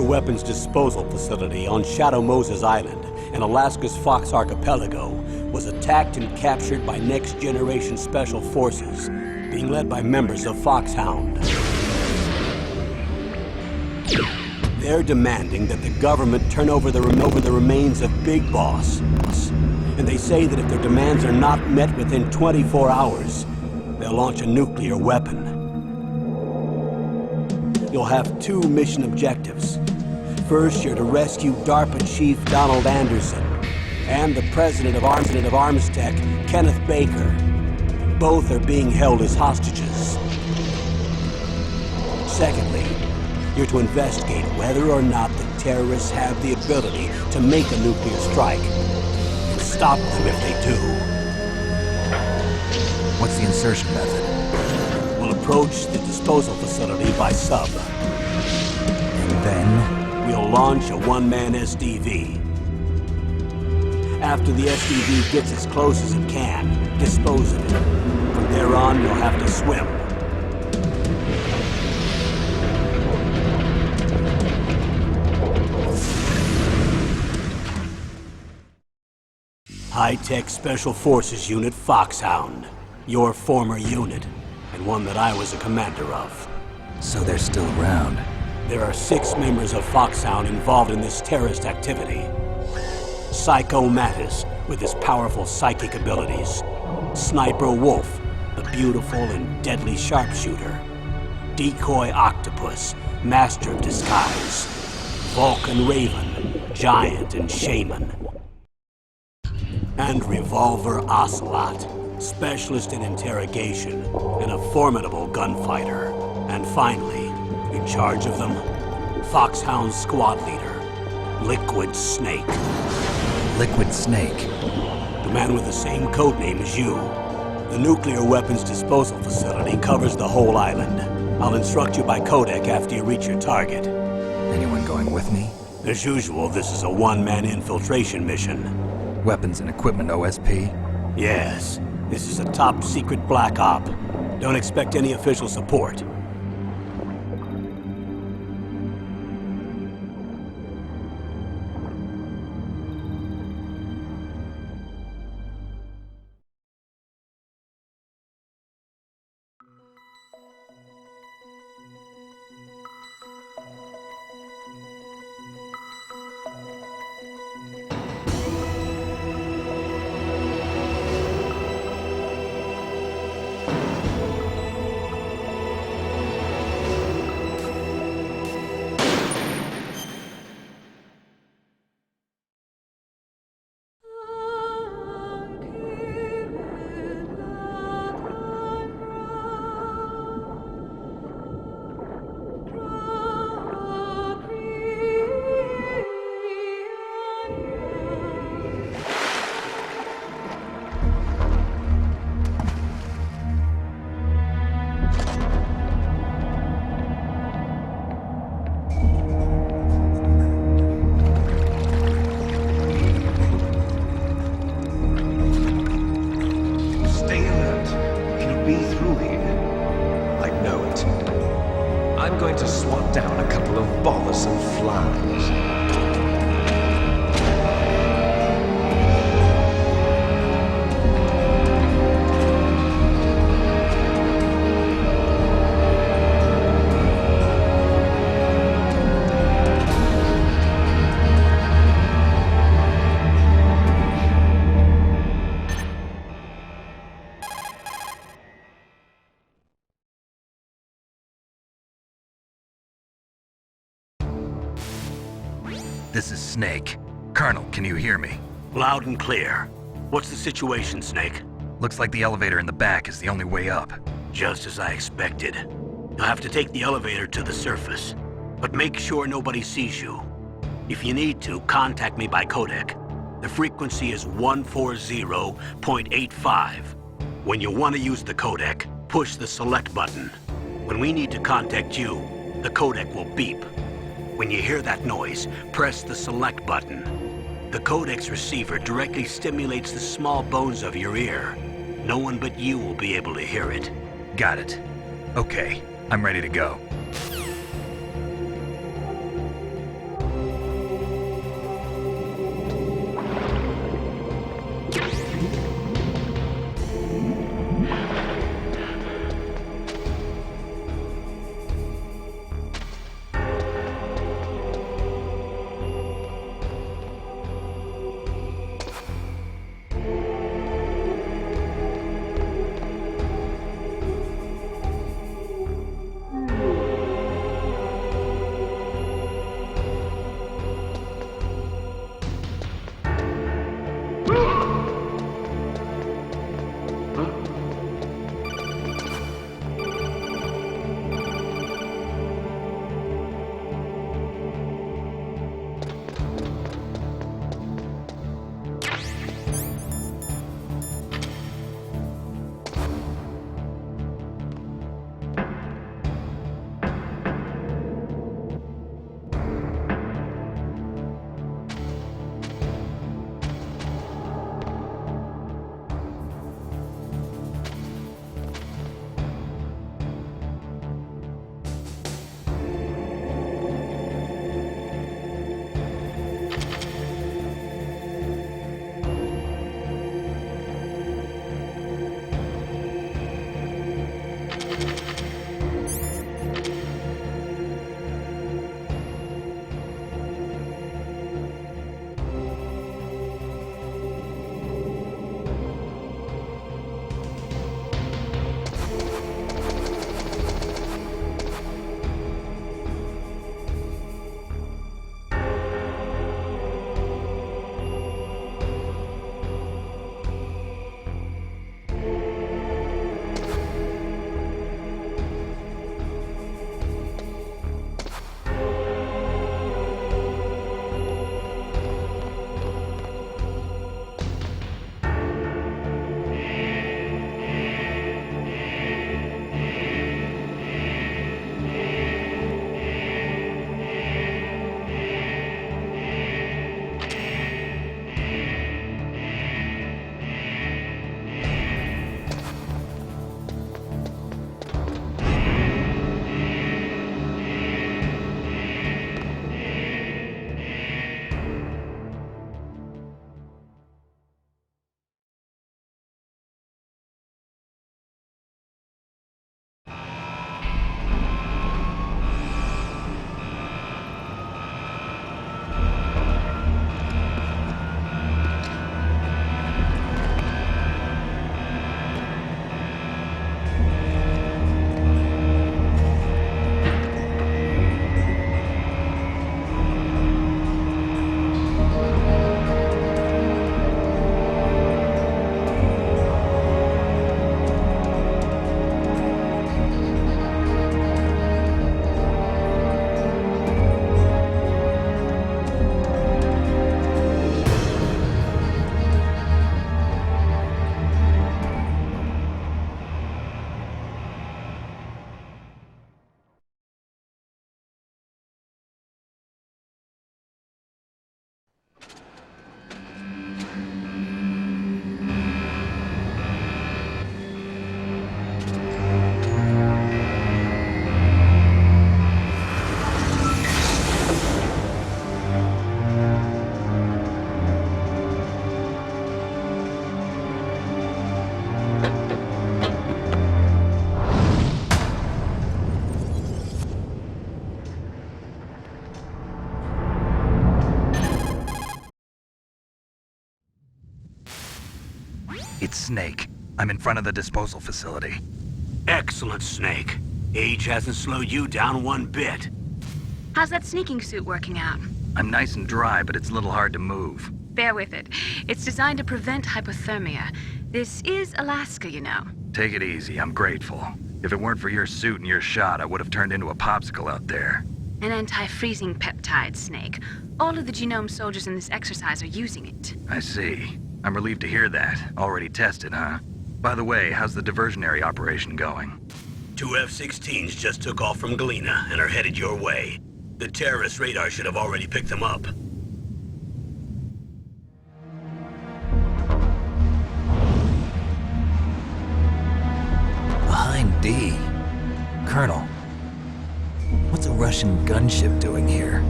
weapons disposal facility on Shadow Moses Island in Alaska's Fox Archipelago was attacked and captured by next-generation special forces, being led by members of Foxhound. They're demanding that the government turn over the remains of Big Boss. And they say that if their demands are not met within 24 hours, they'll launch a nuclear weapon. You'll have two mission objectives. First, you're to rescue DARPA Chief Donald Anderson and the President of Arms Tech, Kenneth Baker. Both are being held as hostages. Secondly, you're to investigate whether or not the terrorists have the ability to make a nuclear strike. And stop them if they do. What's the insertion method? We'll approach the disposal facility by sub. And then? We'll launch a one-man SDV. After the SDV gets as close as it can, dispose of it. From there on, you'll have to swim. High-Tech Special Forces Unit Foxhound. Your former unit, and one that I was a commander of. So they're still around. There are 6 members of Foxhound involved in this terrorist activity. Psycho Mantis, with his powerful psychic abilities. Sniper Wolf, the beautiful and deadly sharpshooter. Decoy Octopus, master of disguise. Vulcan Raven, giant and shaman. And Revolver Ocelot, specialist in interrogation and a formidable gunfighter. And finally, in charge of them, Foxhound squad leader, Liquid Snake. Liquid Snake? The man with the same codename as you. The nuclear weapons disposal facility covers the whole island. I'll instruct you by codec after you reach your target. Anyone going with me? As usual, this is a one-man infiltration mission. Weapons and equipment OSP? Yes. This is a top-secret black op. Don't expect any official support. I'm going to swat down a couple of bothersome flies. This is Snake. Colonel, can you hear me? Loud and clear. What's the situation, Snake? Looks like the elevator in the back is the only way up. Just as I expected. You'll have to take the elevator to the surface. But make sure nobody sees you. If you need to, contact me by codec. The frequency is 140.85. When you want to use the codec, push the select button. When we need to contact you, the codec will beep. When you hear that noise, press the select button. The codec's receiver directly stimulates the small bones of your ear. No one but you will be able to hear it. Got it. Okay, I'm ready to go. It's Snake. I'm in front of the disposal facility. Excellent, Snake. Age hasn't slowed you down one bit. How's that sneaking suit working out? I'm nice and dry, but it's a little hard to move. Bear with it. It's designed to prevent hypothermia. This is Alaska, you know. Take it easy, I'm grateful. If it weren't for your suit and your shot, I would have turned into a popsicle out there. An anti-freezing peptide, Snake. All of the genome soldiers in this exercise are using it. I see. I'm relieved to hear that. Already tested, huh? By the way, how's the diversionary operation going? 2 F-16s just took off from Galena and are headed your way. The terrorist radar should have already picked them up. Behind D. Colonel, what's a Russian gunship doing here?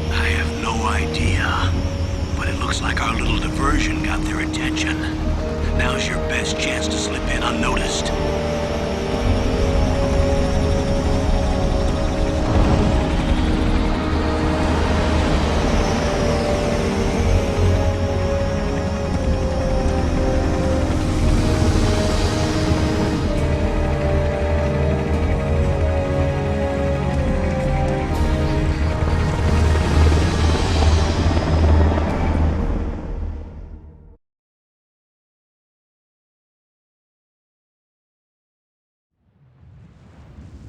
I have no idea, but it looks like our little diversion got their attention. Now's your best chance to slip in unnoticed.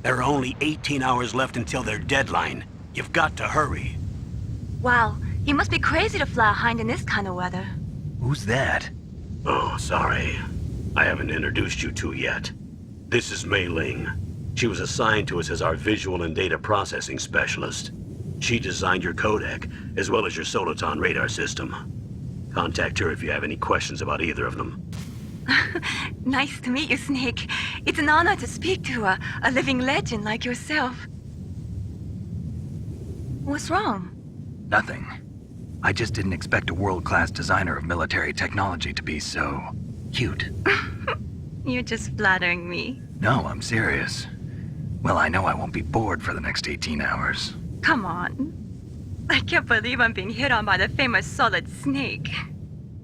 There are only 18 hours left until their deadline. You've got to hurry. Wow, you must be crazy to fly a hind in this kind of weather. Who's that? Oh, sorry. I haven't introduced you to yet. This is Mei Ling. She was assigned to us as our visual and data processing specialist. She designed your codec, as well as your Soliton radar system. Contact her if you have any questions about either of them. Nice to meet you, Snake. It's an honor to speak to a living legend like yourself. What's wrong? Nothing. I just didn't expect a world-class designer of military technology to be so cute. You're just flattering me. No, I'm serious. Well, I know I won't be bored for the next 18 hours. Come on. I can't believe I'm being hit on by the famous Solid Snake.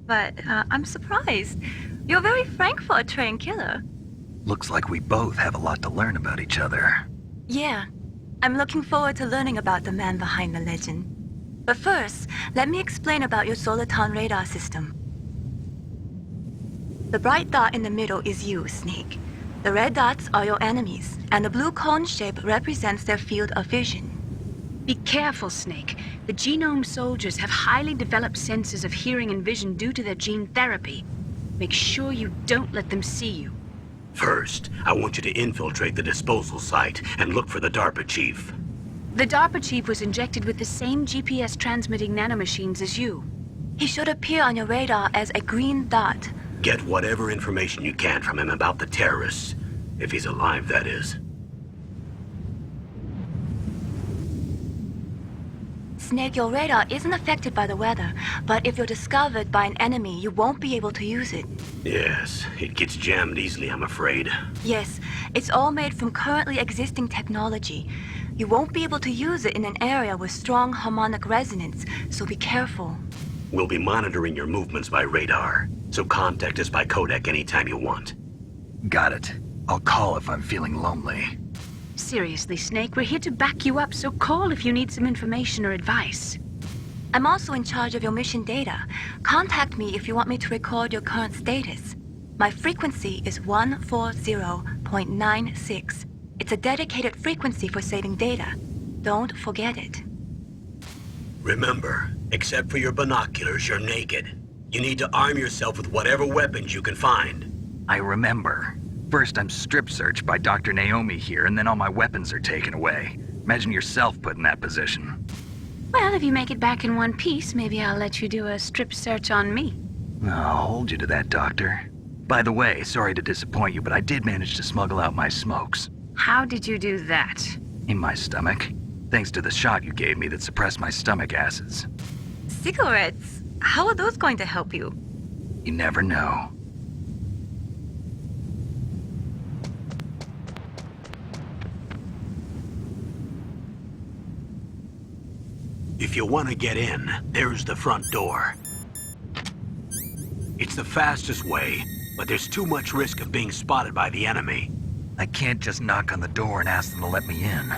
But I'm surprised. You're very frank for a trained killer. Looks like we both have a lot to learn about each other. Yeah. I'm looking forward to learning about the man behind the legend. But first, let me explain about your Soliton radar system. The bright dot in the middle is you, Snake. The red dots are your enemies, and the blue cone shape represents their field of vision. Be careful, Snake. The genome soldiers have highly developed senses of hearing and vision due to their gene therapy. Make sure you don't let them see you. First, I want you to infiltrate the disposal site and look for the DARPA chief. The DARPA chief was injected with the same GPS transmitting nanomachines as you. He should appear on your radar as a green dot. Get whatever information you can from him about the terrorists. If he's alive, that is. Snake, your radar isn't affected by the weather, but if you're discovered by an enemy, you won't be able to use it. Yes, it gets jammed easily, I'm afraid. Yes, it's all made from currently existing technology. You won't be able to use it in an area with strong harmonic resonance, so be careful. We'll be monitoring your movements by radar, so contact us by codec anytime you want. Got it. I'll call if I'm feeling lonely. Seriously, Snake, we're here to back you up, so call if you need some information or advice. I'm also in charge of your mission data. Contact me if you want me to record your current status. My frequency is 140.96. It's a dedicated frequency for saving data. Don't forget it. Remember, except for your binoculars, you're naked. You need to arm yourself with whatever weapons you can find. I remember. First, I'm strip searched by Dr. Naomi here, and then all my weapons are taken away. Imagine yourself put in that position. Well, if you make it back in one piece, maybe I'll let you do a strip search on me. I'll hold you to that, Doctor. By the way, sorry to disappoint you, but I did manage to smuggle out my smokes. How did you do that? In my stomach. Thanks to the shot you gave me that suppressed my stomach acids. Cigarettes? How are those going to help you? You never know. If you want to get in, there's the front door. It's the fastest way, but there's too much risk of being spotted by the enemy. I can't just knock on the door and ask them to let me in.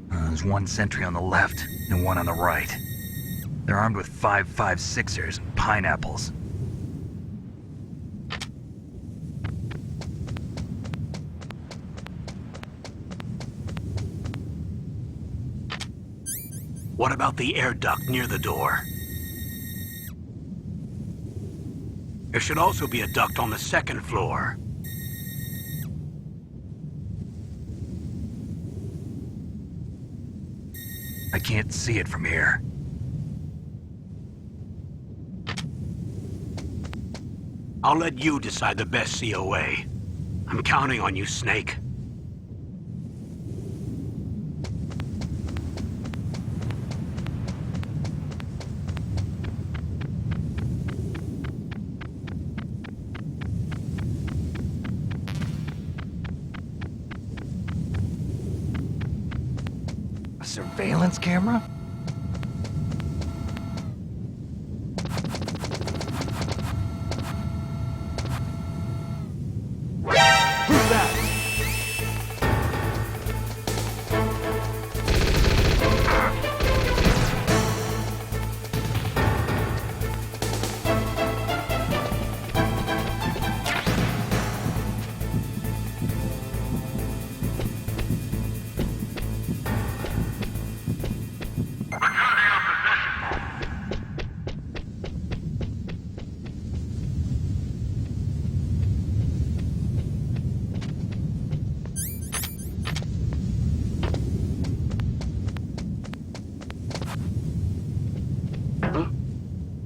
There's one sentry on the left and one on the right. They're armed with 5.56ers and pineapples. What about the air duct near the door? There should also be a duct on the second floor. I can't see it from here. I'll let you decide the best COA. I'm counting on you, Snake. A surveillance camera?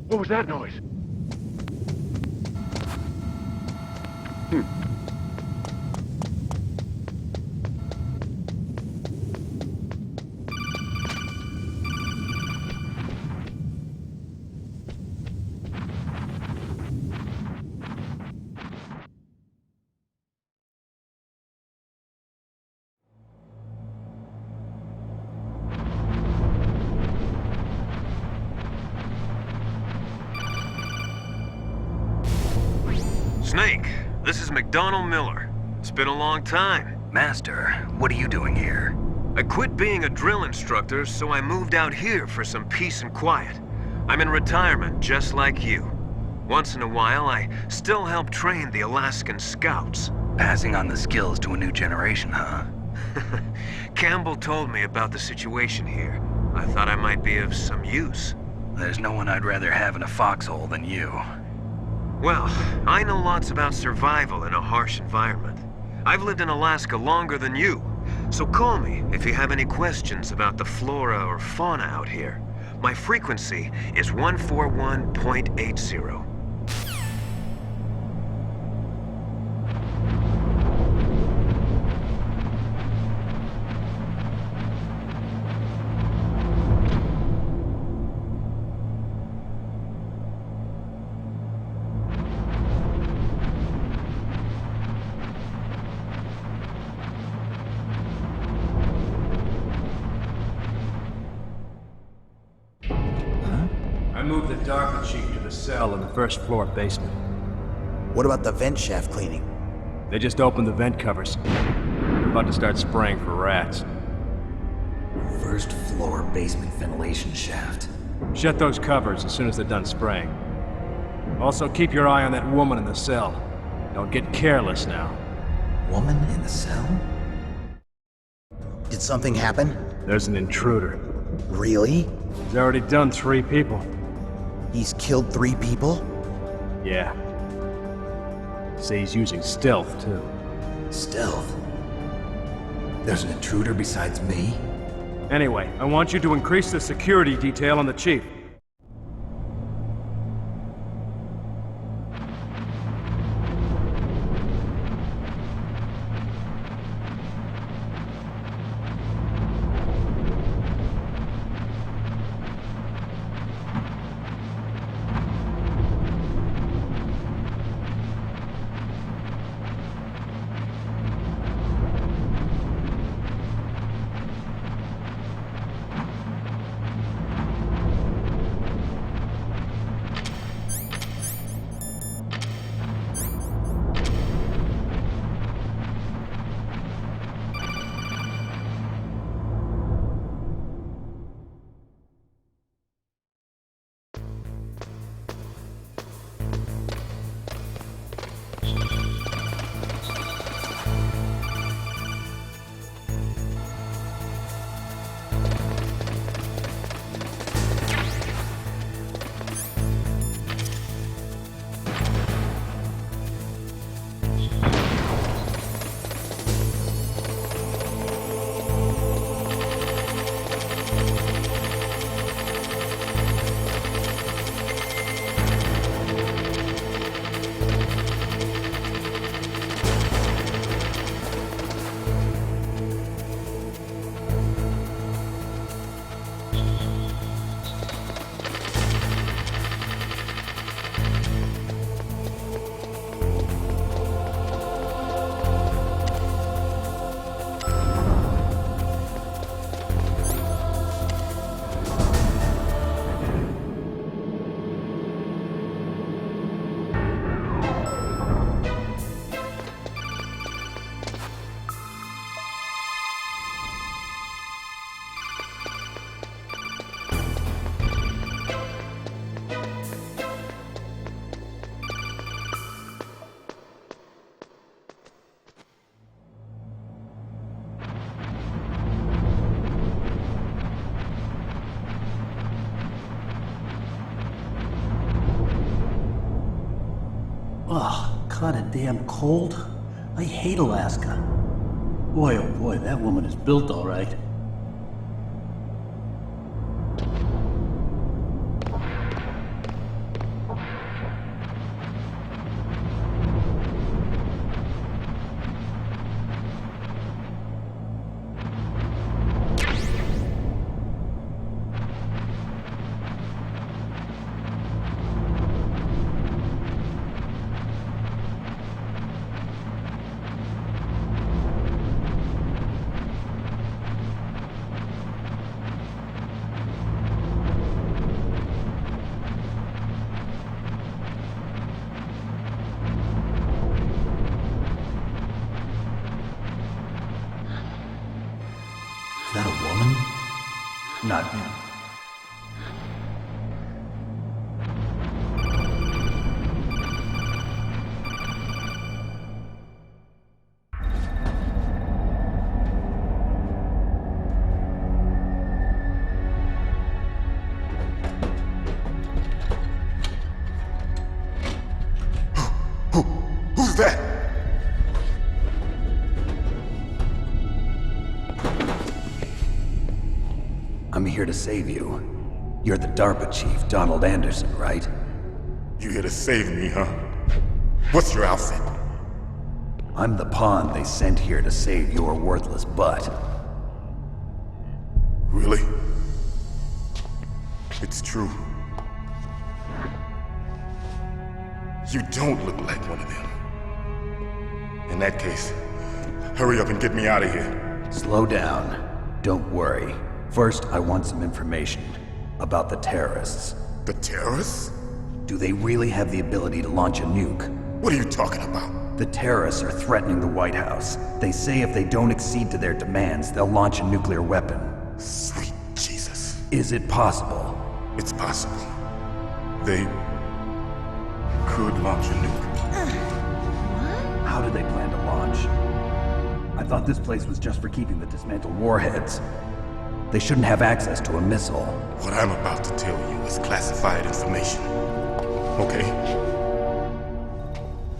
What was that noise? Snake, this is McDonald Miller. It's been a long time. Master, what are you doing here? I quit being a drill instructor, so I moved out here for some peace and quiet. I'm in retirement, just like you. Once in a while, I still help train the Alaskan Scouts. Passing on the skills to a new generation, huh? Campbell told me about the situation here. I thought I might be of some use. There's no one I'd rather have in a foxhole than you. Well, I know lots about survival in a harsh environment. I've lived in Alaska longer than you, so call me if you have any questions about the flora or fauna out here. My frequency is 141.80. I moved the DARPA chief to the cell in the first floor basement. What about the vent shaft cleaning? They just opened the vent covers. They're about to start spraying for rats. First floor basement ventilation shaft. Shut those covers as soon as they're done spraying. Also, keep your eye on that woman in the cell. Don't get careless now. Woman in the cell? Did something happen? There's an intruder. Really? He's already done 3 people. He's killed 3 people? Yeah. Say he's using stealth, too. Stealth? There's an intruder besides me? Anyway, I want you to increase the security detail on the chief. caught a damn cold? I hate Alaska. Boy, oh boy, that woman is built all right. Is that a woman? Not him. Who's that? I'm here to save you. You're the DARPA chief, Donald Anderson, right? You here to save me, huh? What's your outfit? I'm the pawn they sent here to save your worthless butt. Really? It's true. You don't look like one of them. In that case, hurry up and get me out of here. Slow down. Don't worry. First, I want some information about the terrorists. The terrorists? Do they really have the ability to launch a nuke? What are you talking about? The terrorists are threatening the White House. They say if they don't accede to their demands, they'll launch a nuclear weapon. Sweet Jesus. Is it possible? It's possible. They could launch a nuke. How do they plan to launch? I thought this place was just for keeping the dismantled warheads. They shouldn't have access to a missile. What I'm about to tell you is classified information. Okay?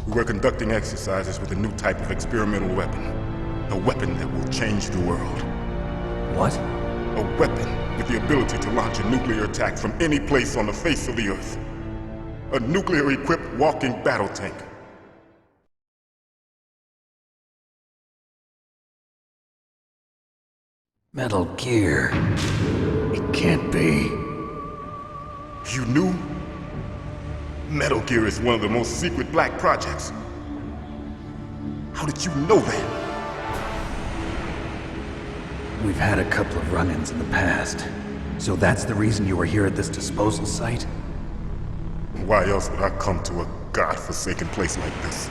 We were conducting exercises with a new type of experimental weapon. A weapon that will change the world. What? A weapon with the ability to launch a nuclear attack from any place on the face of the Earth. A nuclear-equipped walking battle tank. Metal Gear. It can't be. You knew? Metal Gear is one of the most secret black projects. How did you know that? We've had a couple of run-ins in the past. So that's the reason you were here at this disposal site? Why else would I come to a godforsaken place like this?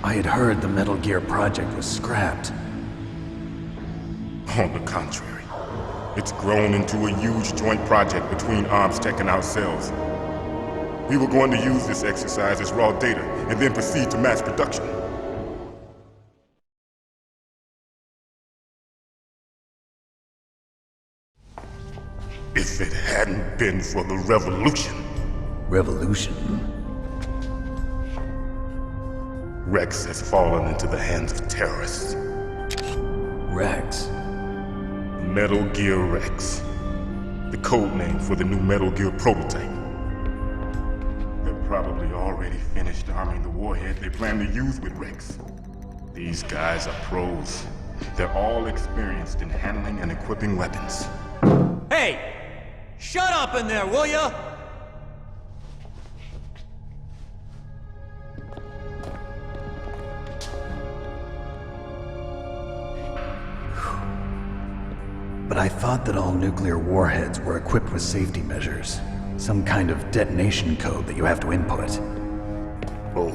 I had heard the Metal Gear project was scrapped. On the contrary, it's grown into a huge joint project between Arms Tech and ourselves. We were going to use this exercise as raw data and then proceed to mass production. If it hadn't been for the revolution. Revolution? Rex has fallen into the hands of terrorists. Rex? Metal Gear Rex. The code name for the new Metal Gear prototype. They're probably already finished arming the warhead they plan to use with Rex. These guys are pros. They're all experienced in handling and equipping weapons. Hey! Shut up in there, will ya? But I thought that all nuclear warheads were equipped with safety measures. Some kind of detonation code that you have to input. Oh,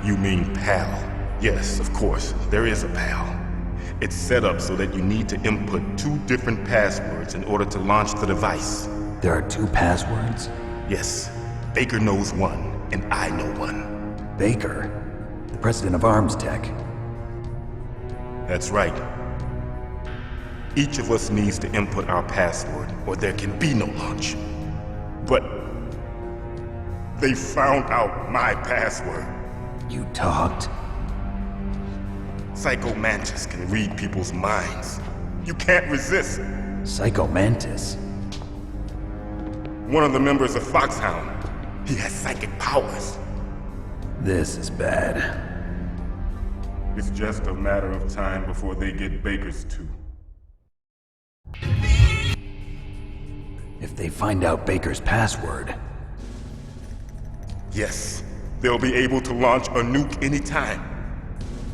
you mean PAL? Yes, of course, there is a PAL. It's set up so that you need to input 2 different passwords in order to launch the device. There are 2 passwords? Yes. Baker knows one, and I know one. Baker? The president of Arms Tech? That's right. Each of us needs to input our password, or there can be no launch. But They found out my password. You talked? Psycho Mantis can read people's minds. You can't resist. Psycho Mantis? One of the members of Foxhound. He has psychic powers. This is bad. It's just a matter of time before they get Baker's too. If they find out Baker's password... Yes, they'll be able to launch a nuke anytime.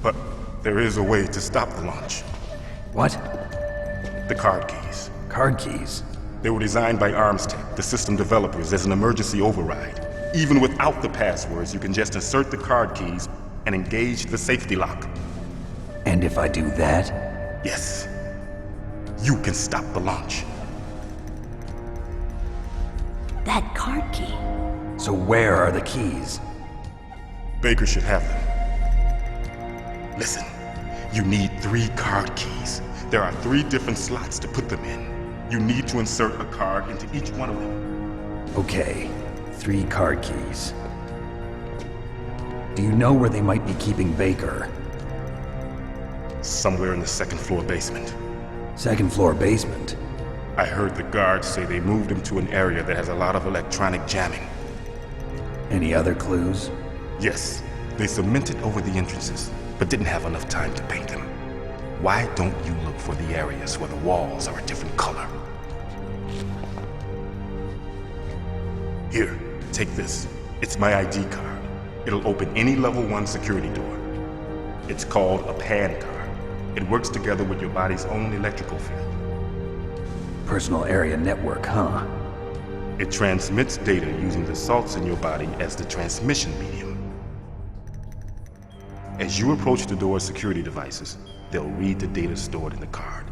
But there is a way to stop the launch. What? The card keys. Card keys? They were designed by ArmsTech, the system developers, as an emergency override. Even without the passwords, you can just insert the card keys and engage the safety lock. And if I do that? Yes. You can stop the launch. That card key. So where are the keys? Baker should have them. Listen, you need 3 card keys. There are 3 different slots to put them in. You need to insert a card into each one of them. Okay, 3 card keys. Do you know where they might be keeping Baker? Somewhere in the 2nd floor basement. 2nd floor basement? I heard the guards say they moved him to an area that has a lot of electronic jamming. Any other clues? Yes, they cemented over the entrances, but didn't have enough time to paint them. Why don't you look for the areas where the walls are a different color? Here, take this. It's my ID card. It'll open any level 1 security door. It's called a PAN card. It works together with your body's own electrical field. Personal area network, huh? It transmits data using the salts in your body as the transmission medium. As you approach the door's security devices, they'll read the data stored in the card.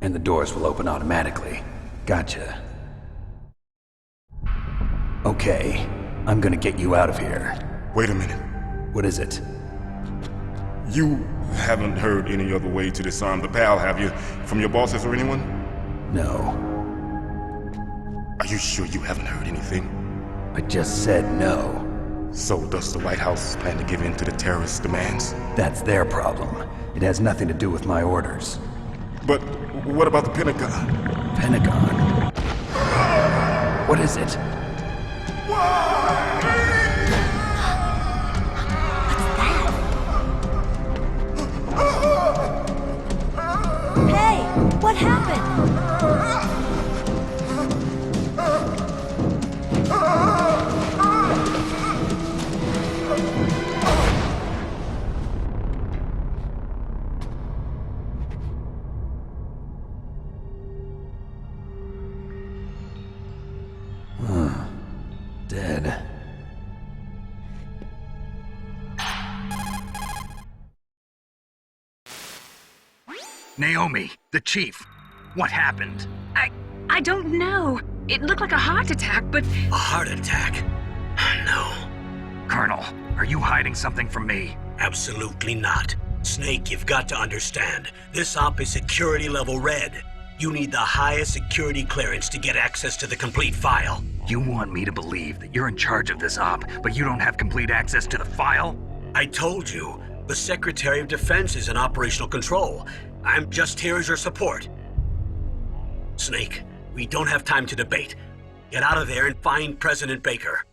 And the doors will open automatically. Gotcha. Okay, I'm gonna get you out of here. Wait a minute. What is it? You haven't heard any other way to disarm the PAL, have you? From your bosses or anyone? No. Are you sure you haven't heard anything? I just said no. So does the White House plan to give in to the terrorists' demands? That's their problem. It has nothing to do with my orders. But what about the Pentagon? Pentagon? What is it? Hey, what happened? Dead. Naomi, the chief. What happened? I don't know. It looked like a heart attack, but... A heart attack? No. Colonel, are you hiding something from me? Absolutely not. Snake, you've got to understand. This op is security level red. You need the highest security clearance to get access to the complete file. You want me to believe that you're in charge of this op, but you don't have complete access to the file? I told you. The Secretary of Defense is in operational control. I'm just here as your support. Snake, we don't have time to debate. Get out of there and find President Baker.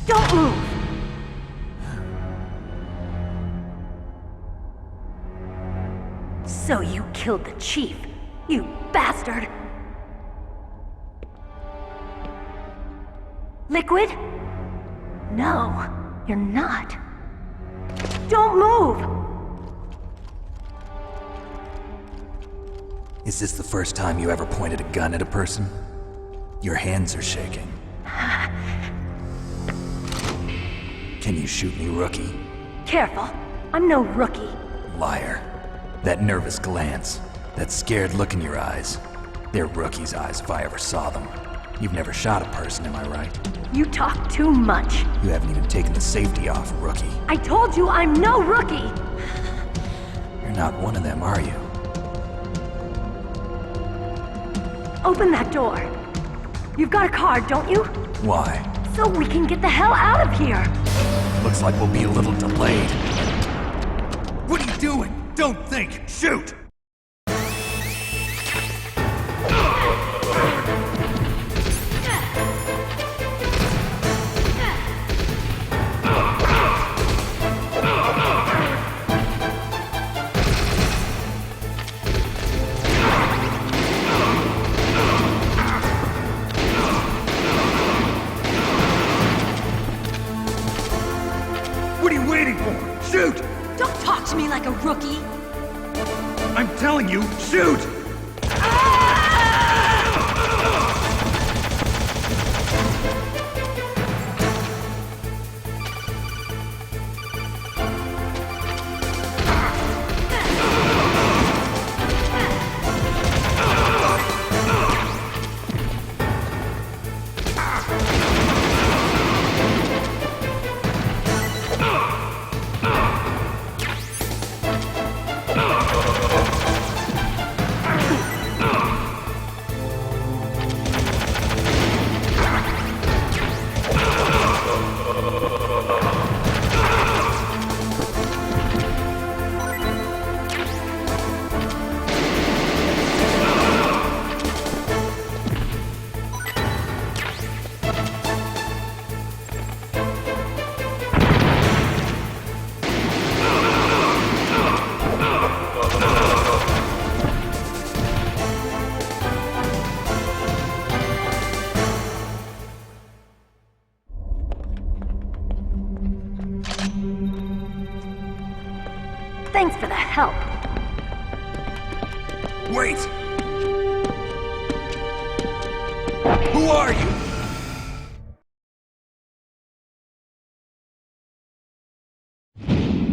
Don't move! So you killed the chief, you bastard! Liquid? No, you're not. Don't move! Is this the first time you ever pointed a gun at a person? Your hands are shaking. Can you shoot me, rookie? Careful, I'm no rookie. Liar. That nervous glance, that scared look in your eyes. They're rookie's eyes if I ever saw them. You've never shot a person, am I right? You talk too much. You haven't even taken the safety off, rookie. I told you I'm no rookie! You're not one of them, are you? Open that door. You've got a card, don't you? Why? So we can get the hell out of here! Looks like we'll be a little delayed. What are you doing? Don't think! Shoot! What are you waiting for? Shoot! Don't talk to me like a rookie! I'm telling you, shoot! Thanks for the help. Wait! Who are you?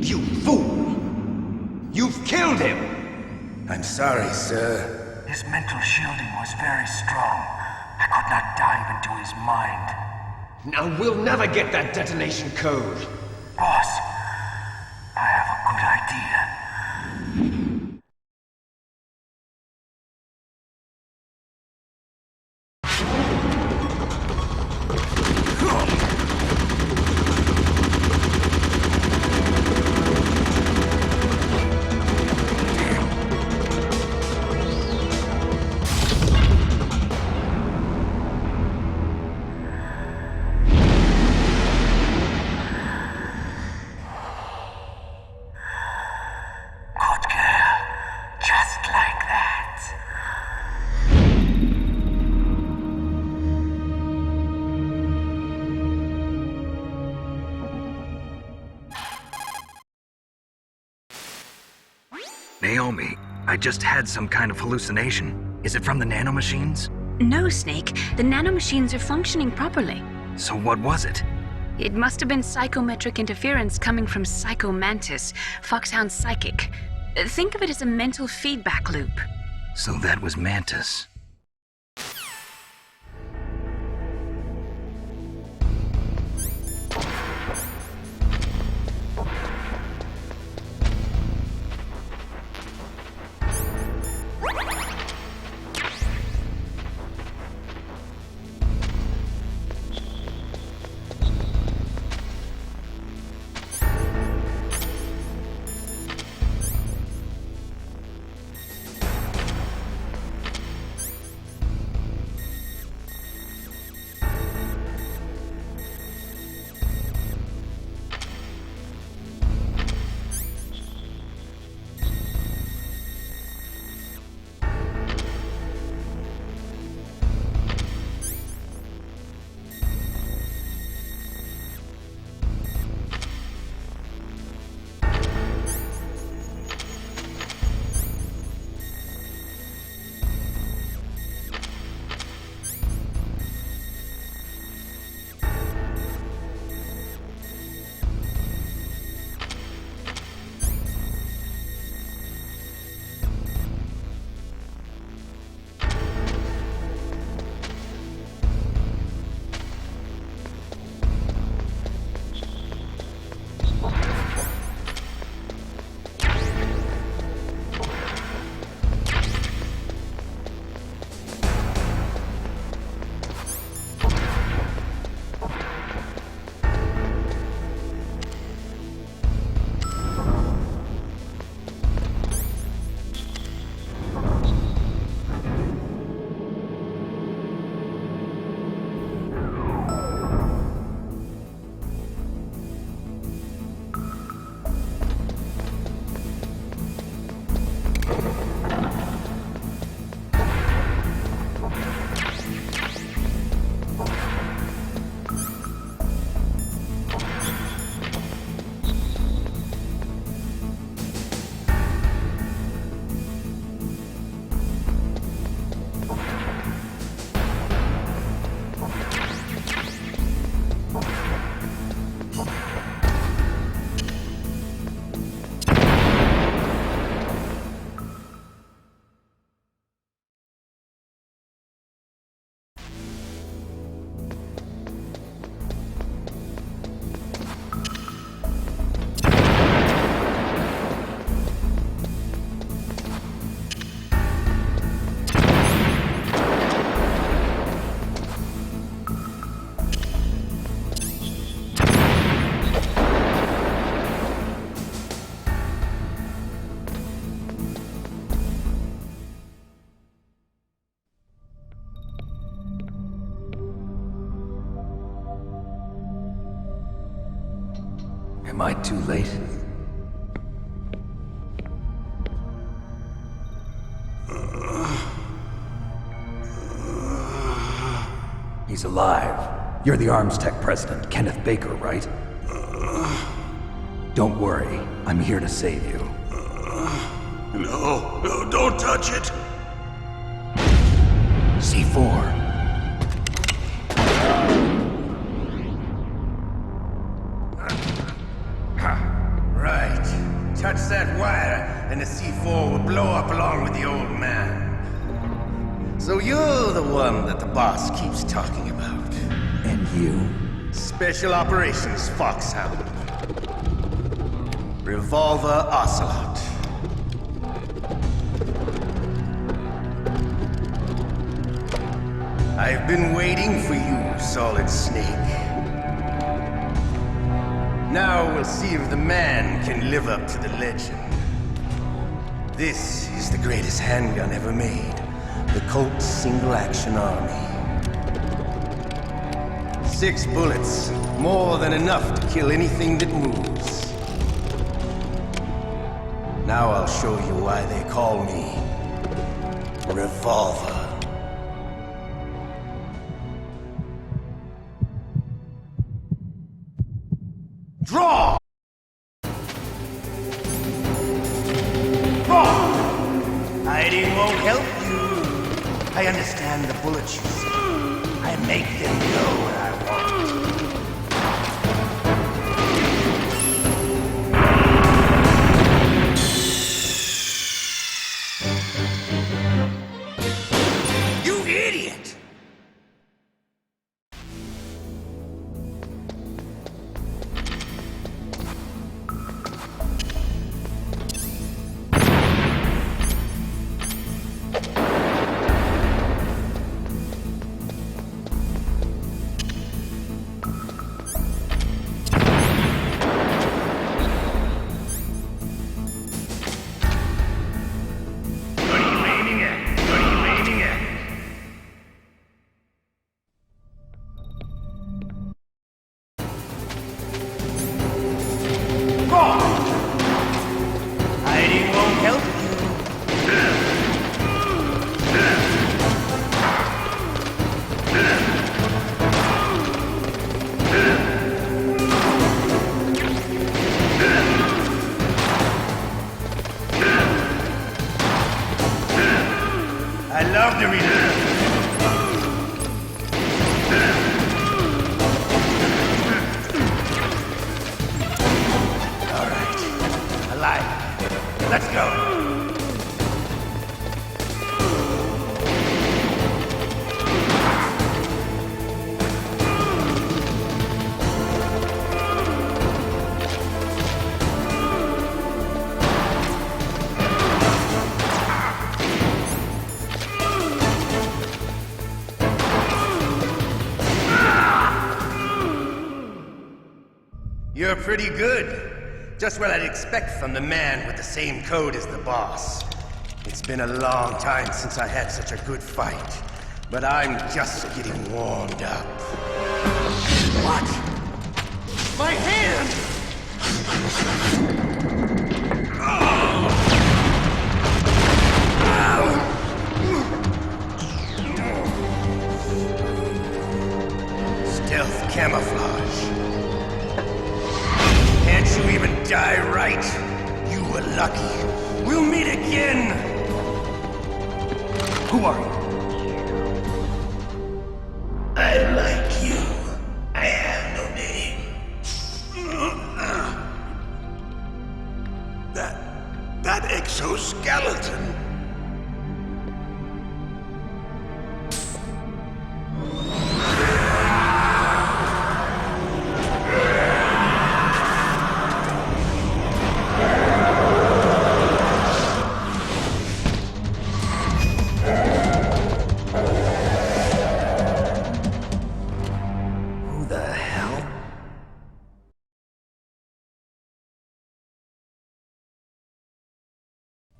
You fool! You've killed him! I'm sorry, sir. His mental shielding was very strong. I could not dive into his mind. Now we'll never get that detonation code. Boss, I have a good idea. Naomi, I just had some kind of hallucination. Is it from the nanomachines? No, Snake. The nanomachines are functioning properly. So what was it? It must have been psychometric interference coming from Psycho Mantis, Foxhound's psychic. Think of it as a mental feedback loop. So that was Mantis. Am I too late? He's alive. You're the Arms Tech president, Kenneth Baker, right? Don't worry. I'm here to save you. No, don't touch it! C4. Right. Touch that wire, and the C4 will blow up along with the old man. So you're the one that the boss keeps talking about. And you? Special Operations Foxhound. Revolver Ocelot. I've been waiting for you, Solid Snake. Now we'll see if the man can live up to the legend. This is the greatest handgun ever made. The Colt Single Action Army. 6 bullets, more than enough to kill anything that moves. Now I'll show you why they call me Revolver. Draw! Draw! Hiding won't help you. I understand the bullets you see. I make them go where I want. You idiot! Hiding won't help you. I love to read it. All right. Alive. Let's go. You're pretty good. Just what I'd expect from the man with the same code as the boss. It's been a long time since I had such a good fight, but I'm just getting warmed up. What? My hand! Stealth camouflage. Can't you even die right? You were lucky. We'll meet again! Who are you? I like you. I have no name. That exoskeleton.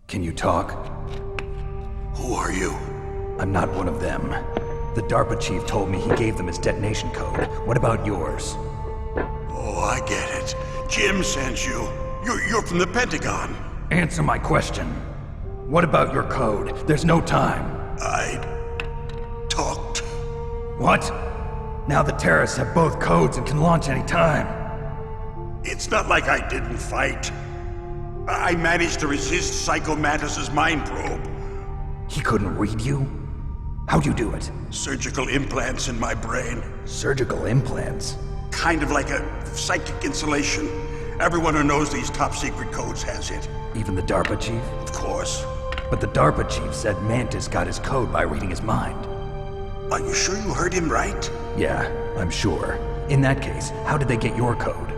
Can you talk? Who are you? I'm not one of them. The DARPA chief told me he gave them his detonation code. What about yours? Oh, I get it. Jim sent you. You're from the Pentagon. Answer my question. What about your code? There's no time. I talked. What? Now the terrorists have both codes and can launch any time. It's not like I didn't fight. I managed to resist Psycho Mantis's mind probe. He couldn't read you? How'd you do it? Surgical implants in my brain. Surgical implants? Kind of like a psychic insulation. Everyone who knows these top secret codes has it. Even the DARPA chief? Of course. But the DARPA chief said Mantis got his code by reading his mind. Are you sure you heard him right? Yeah, I'm sure. In that case, how did they get your code?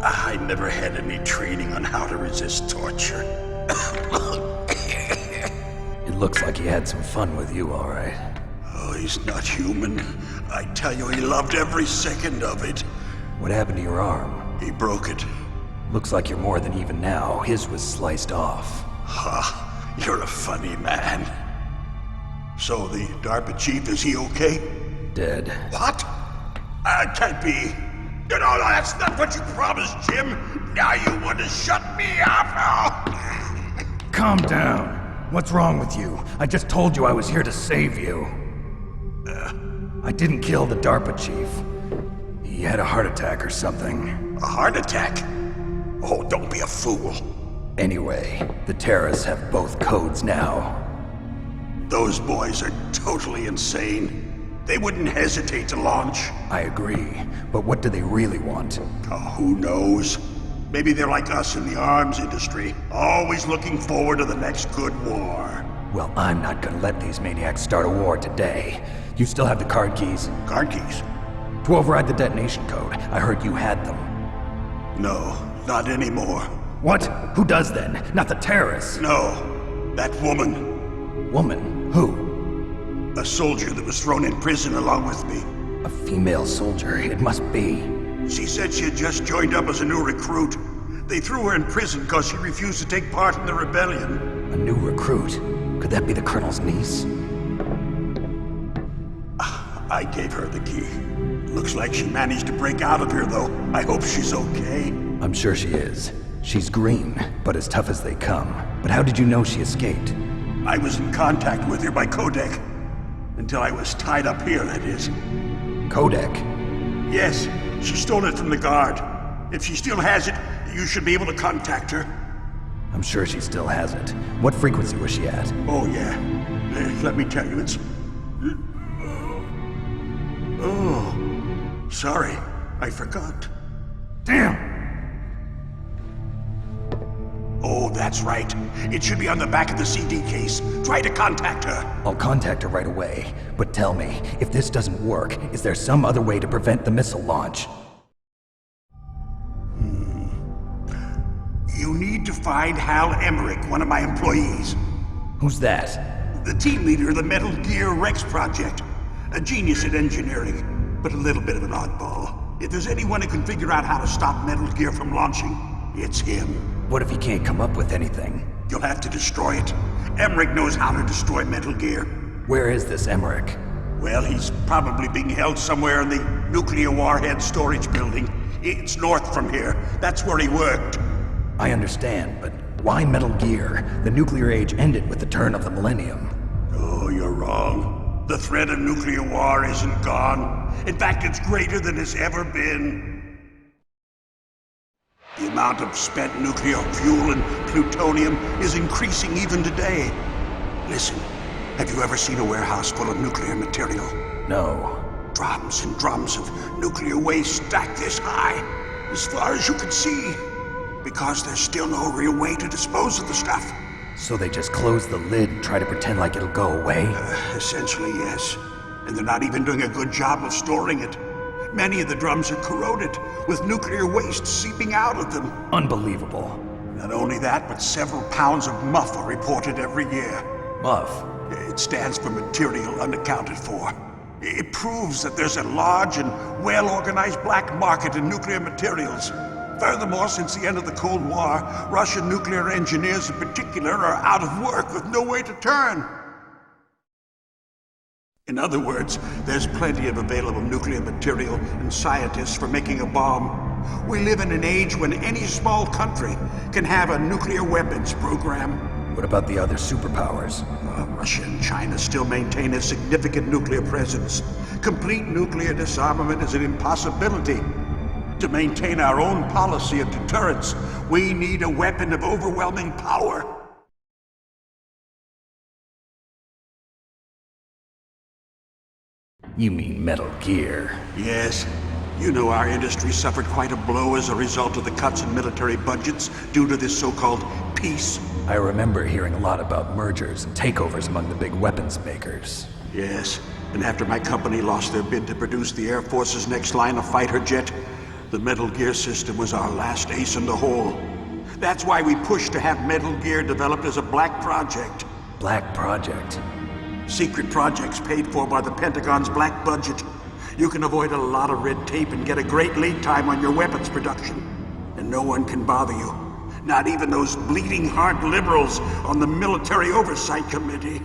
I never had any training on how to resist torture. It looks like he had some fun with you, all right. Oh, he's not human. I tell you, he loved every second of it. What happened to your arm? He broke it. Looks like you're more than even now. His was sliced off. Ha, you're a funny man. So the DARPA chief, is he okay? Dead. What? Can't be. No, that's not what you promised, Jim. Now you want to shut me up? Calm down. What's wrong with you? I just told you I was here to save you. I didn't kill the DARPA chief. He had a heart attack or something. A heart attack? Oh, don't be a fool. Anyway, the terrorists have both codes now. Those boys are totally insane. They wouldn't hesitate to launch. I agree, but what do they really want? Oh, who knows? Maybe they're like us in the arms industry, always looking forward to the next good war. Well, I'm not gonna let these maniacs start a war today. You still have the card keys? Card keys? To override the detonation code. I heard you had them. No, not anymore. What? Who does then? Not the terrorists? No, that woman. Woman? Who? A soldier that was thrown in prison along with me. A female soldier, it must be. She said she had just joined up as a new recruit. They threw her in prison because she refused to take part in the rebellion. A new recruit? Could that be the Colonel's niece? I gave her the key. Looks like she managed to break out of here, though. I hope she's okay. I'm sure she is. She's green, but as tough as they come. But how did you know she escaped? I was in contact with her by codec. Until I was tied up here, that is. Codec? Yes, she stole it from the guard. If she still has it, you should be able to contact her. I'm sure she still has it. What frequency was she at? Oh, yeah. Let me tell you, it's... Oh, sorry. I forgot. Damn! Oh, that's right. It should be on the back of the CD case. Try to contact her. I'll contact her right away. But tell me, if this doesn't work, is there some other way to prevent the missile launch? You need to find Hal Emmerich, one of my employees. Who's that? The team leader of the Metal Gear Rex project. A genius at engineering, but a little bit of an oddball. If there's anyone who can figure out how to stop Metal Gear from launching, it's him. What if he can't come up with anything? You'll have to destroy it. Emmerich knows how to destroy Metal Gear. Where is this Emmerich? Well, he's probably being held somewhere in the nuclear warhead storage building. It's north from here. That's where he worked. I understand, but why Metal Gear? The nuclear age ended with the turn of the millennium. Oh, you're wrong. The threat of nuclear war isn't gone. In fact, it's greater than it's ever been. The amount of spent nuclear fuel and plutonium is increasing even today. Listen, have you ever seen a warehouse full of nuclear material? No. Drums and drums of nuclear waste stacked this high, as far as you can see. Because there's still no real way to dispose of the stuff. So they just close the lid and try to pretend like it'll go away? Essentially, yes. And they're not even doing a good job of storing it. Many of the drums are corroded, with nuclear waste seeping out of them. Unbelievable. Not only that, but several pounds of MUF are reported every year. MUF? It stands for material unaccounted for. It proves that there's a large and well-organized black market in nuclear materials. Furthermore, since the end of the Cold War, Russian nuclear engineers in particular are out of work with no way to turn. In other words, there's plenty of available nuclear material and scientists for making a bomb. We live in an age when any small country can have a nuclear weapons program. What about the other superpowers? Russia and China still maintain a significant nuclear presence. Complete nuclear disarmament is an impossibility. To maintain our own policy of deterrence, we need a weapon of overwhelming power. You mean Metal Gear? Yes. You know our industry suffered quite a blow as a result of the cuts in military budgets due to this so-called peace. I remember hearing a lot about mergers and takeovers among the big weapons makers. Yes, and after my company lost their bid to produce the Air Force's next line of fighter jet, the Metal Gear system was our last ace in the hole. That's why we pushed to have Metal Gear developed as a black project. Black project? Secret projects paid for by the Pentagon's black budget. You can avoid a lot of red tape and get a great lead time on your weapons production. And no one can bother you. Not even those bleeding heart liberals on the Military Oversight Committee.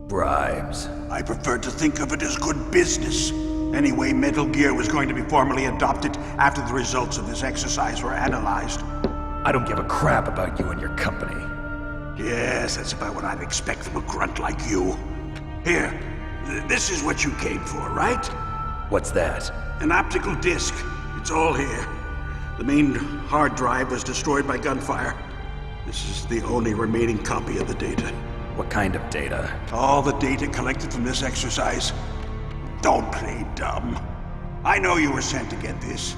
Bribes. I prefer to think of it as good business. Anyway, Metal Gear was going to be formally adopted after the results of this exercise were analyzed. I don't give a crap about you and your company. Yes, that's about what I'd expect from a grunt like you. Here, this is what you came for, right? What's that? An optical disc. It's all here. The main hard drive was destroyed by gunfire. This is the only remaining copy of the data. What kind of data? All the data collected from this exercise. Don't play dumb. I know you were sent to get this.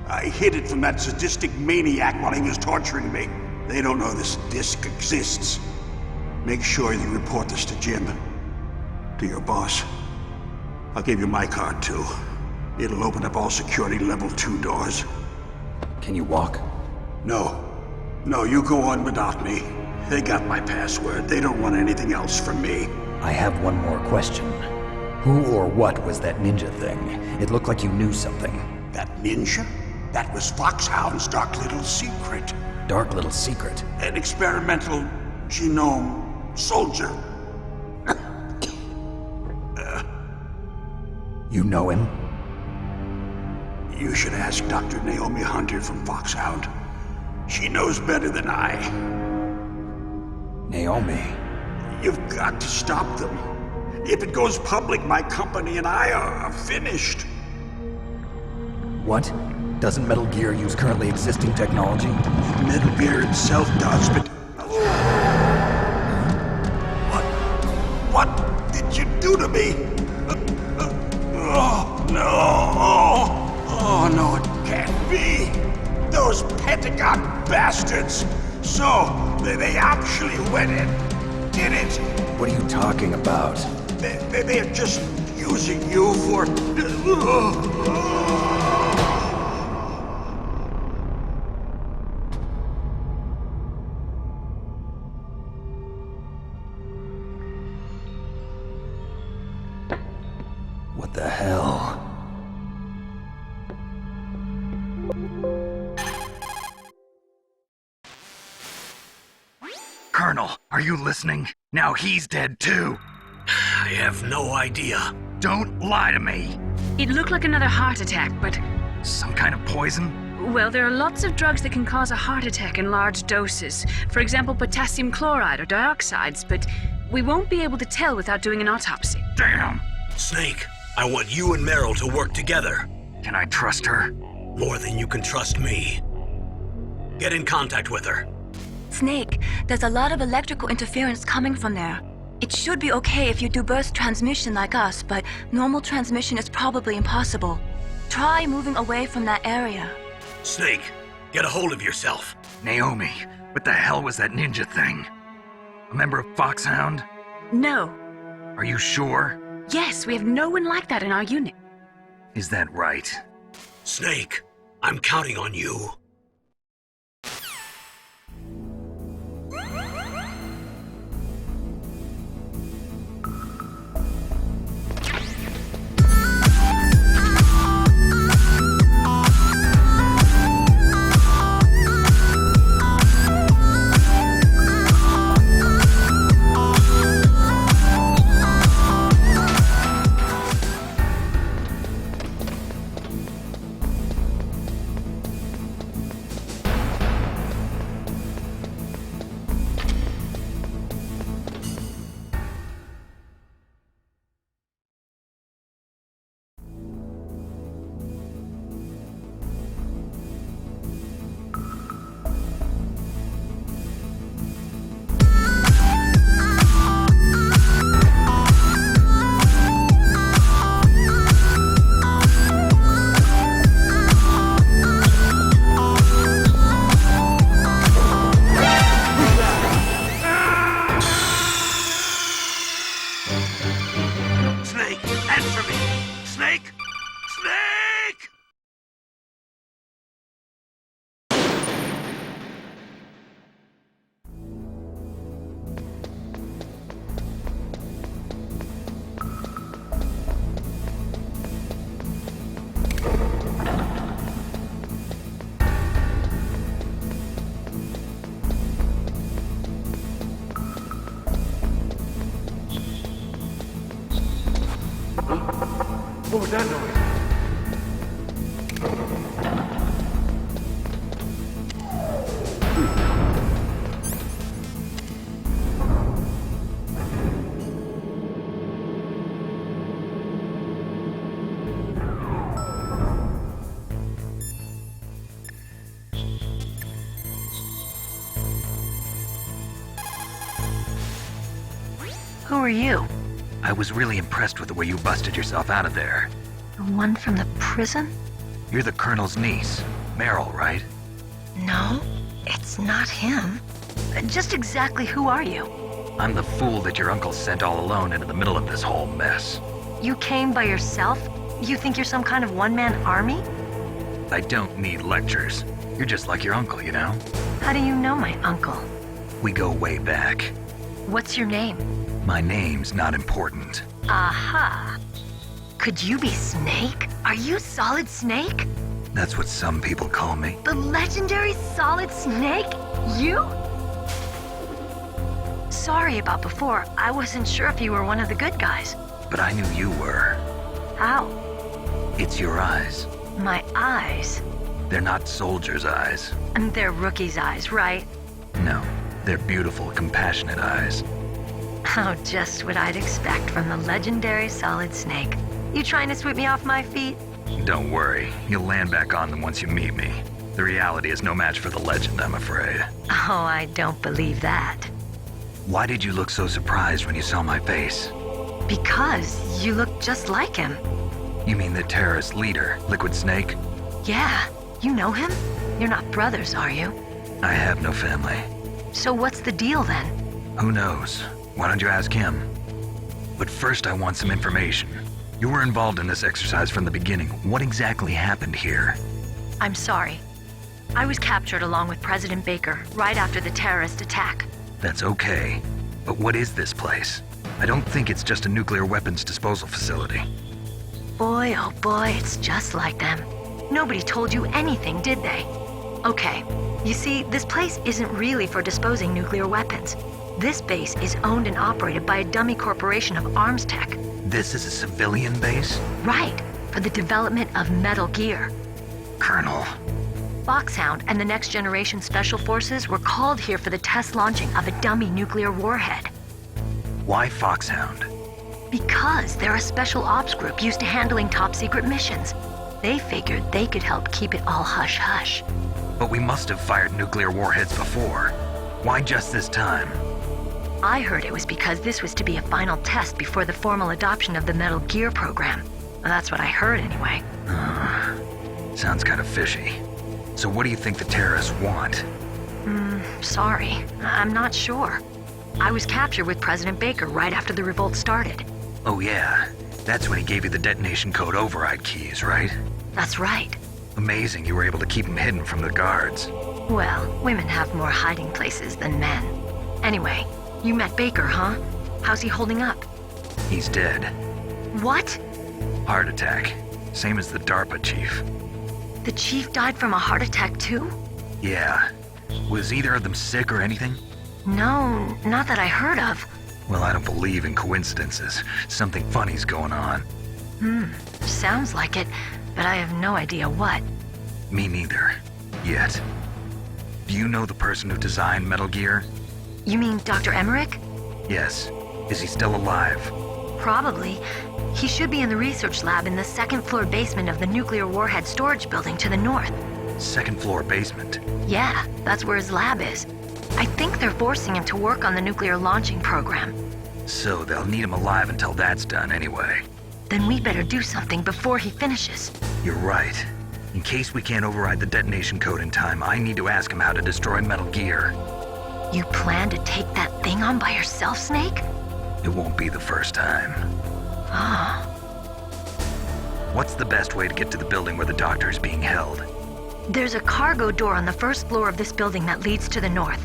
I hid it from that sadistic maniac while he was torturing me. They don't know this disc exists. Make sure you report this to Jim. To your boss. I'll give you my card, too. It'll open up all security level 2 doors. Can you walk? No. No, you go on without me. They got my password. They don't want anything else from me. I have one more question. Who or what was that ninja thing? It looked like you knew something. That ninja? That was Foxhound's dark little secret. Dark little secret? An experimental genome soldier. You know him? You should ask Dr. Naomi Hunter from Foxhound. She knows better than I. Naomi? You've got to stop them. If it goes public, my company and I are finished. What? Doesn't Metal Gear use currently existing technology? Metal Gear itself does, but... What did you do to me? Oh, no. Oh, no, it can't be. Those Pentagon bastards. So, they actually went and did it. What are you talking about? They're just using you for... What the hell? Colonel, are you listening? Now he's dead too. I have no idea. Don't lie to me. It looked like another heart attack, but... Some kind of poison? Well, there are lots of drugs that can cause a heart attack in large doses. For example, potassium chloride or dioxides, but we won't be able to tell without doing an autopsy. Damn! Snake, I want you and Meryl to work together. Can I trust her? More than you can trust me. Get in contact with her. Snake, there's a lot of electrical interference coming from there. It should be okay if you do burst transmission like us, but normal transmission is probably impossible. Try moving away from that area. Snake, get a hold of yourself. Naomi, what the hell was that ninja thing? A member of Foxhound? No. Are you sure? Yes, we have no one like that in our unit. Is that right? Snake, I'm counting on you. Incidentally. Who are you? I was really impressed with the way you busted yourself out of there. The one from the prison? You're the Colonel's niece, Meryl, right? No, it's not him. Just exactly who are you? I'm the fool that your uncle sent all alone into the middle of this whole mess. You came by yourself? You think you're some kind of one-man army? I don't need lectures. You're just like your uncle, you know? How do you know my uncle? We go way back. What's your name? My name's not important. Aha. Could you be Snake? Are you Solid Snake? That's what some people call me. The legendary Solid Snake? You? Sorry about before. I wasn't sure if you were one of the good guys. But I knew you were. How? It's your eyes. My eyes? They're not soldiers' eyes. And they're rookies' eyes, right? No, they're beautiful, compassionate eyes. Oh, just what I'd expect from the legendary Solid Snake. You trying to sweep me off my feet? Don't worry, you'll land back on them once you meet me. The reality is no match for the legend, I'm afraid. Oh, I don't believe that. Why did you look so surprised when you saw my face? Because you look just like him. You mean the terrorist leader, Liquid Snake? Yeah, you know him? You're not brothers, are you? I have no family. So what's the deal then? Who knows? Why don't you ask him? But first I want some information. You were involved in this exercise from the beginning. What exactly happened here? I'm sorry. I was captured along with President Baker right after the terrorist attack. That's okay. But what is this place? I don't think it's just a nuclear weapons disposal facility. Boy, oh boy, it's just like them. Nobody told you anything, did they? Okay, you see, this place isn't really for disposing nuclear weapons. This base is owned and operated by a dummy corporation of arms tech. This is a civilian base? Right, for the development of Metal Gear. Colonel. Foxhound and the Next Generation Special Forces were called here for the test launching of a dummy nuclear warhead. Why Foxhound? Because they're a special ops group used to handling top-secret missions. They figured they could help keep it all hush-hush. But we must have fired nuclear warheads before. Why just this time? I heard it was because this was to be a final test before the formal adoption of the Metal Gear program. Well, that's what I heard anyway. Sounds kind of fishy. So what do you think the terrorists want? Sorry. I'm not sure. I was captured with President Baker right after the revolt started. Oh yeah, that's when he gave you the detonation code override keys, right? That's right. Amazing you were able to keep him hidden from the guards. Well, women have more hiding places than men. Anyway, you met Baker, huh? How's he holding up? He's dead. What? Heart attack. Same as the DARPA chief. The chief died from a heart attack too? Yeah. Was either of them sick or anything? No, not that I heard of. Well, I don't believe in coincidences. Something funny's going on. Sounds like it, but I have no idea what. Me neither. Yet. Do you know the person who designed Metal Gear? You mean Dr. Emmerich? Yes. Is he still alive? Probably. He should be in the research lab in the second-floor basement of the nuclear warhead storage building to the north. Second floor basement? Yeah, that's where his lab is. I think they're forcing him to work on the nuclear launching program. So they'll need him alive until that's done anyway. Then we better do something before he finishes. You're right. In case we can't override the detonation code in time, I need to ask him how to destroy Metal Gear. You plan to take that thing on by yourself, Snake? It won't be the first time. Ah. What's the best way to get to the building where the doctor is being held? There's a cargo door on the first floor of this building that leads to the north.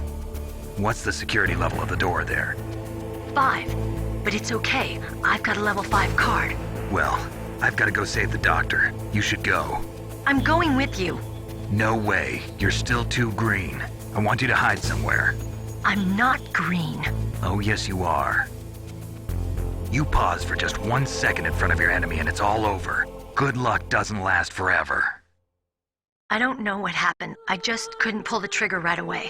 What's the security level of the door there? 5. But it's okay. I've got a level 5 card. Well, I've got to go save the doctor. You should go. I'm going with you. No way. You're still too green. I want you to hide somewhere. I'm not green. Oh, yes, you are. You pause for just 1 second in front of your enemy and it's all over. good luck doesn't last forever. I don't know what happened. I just couldn't pull the trigger right away.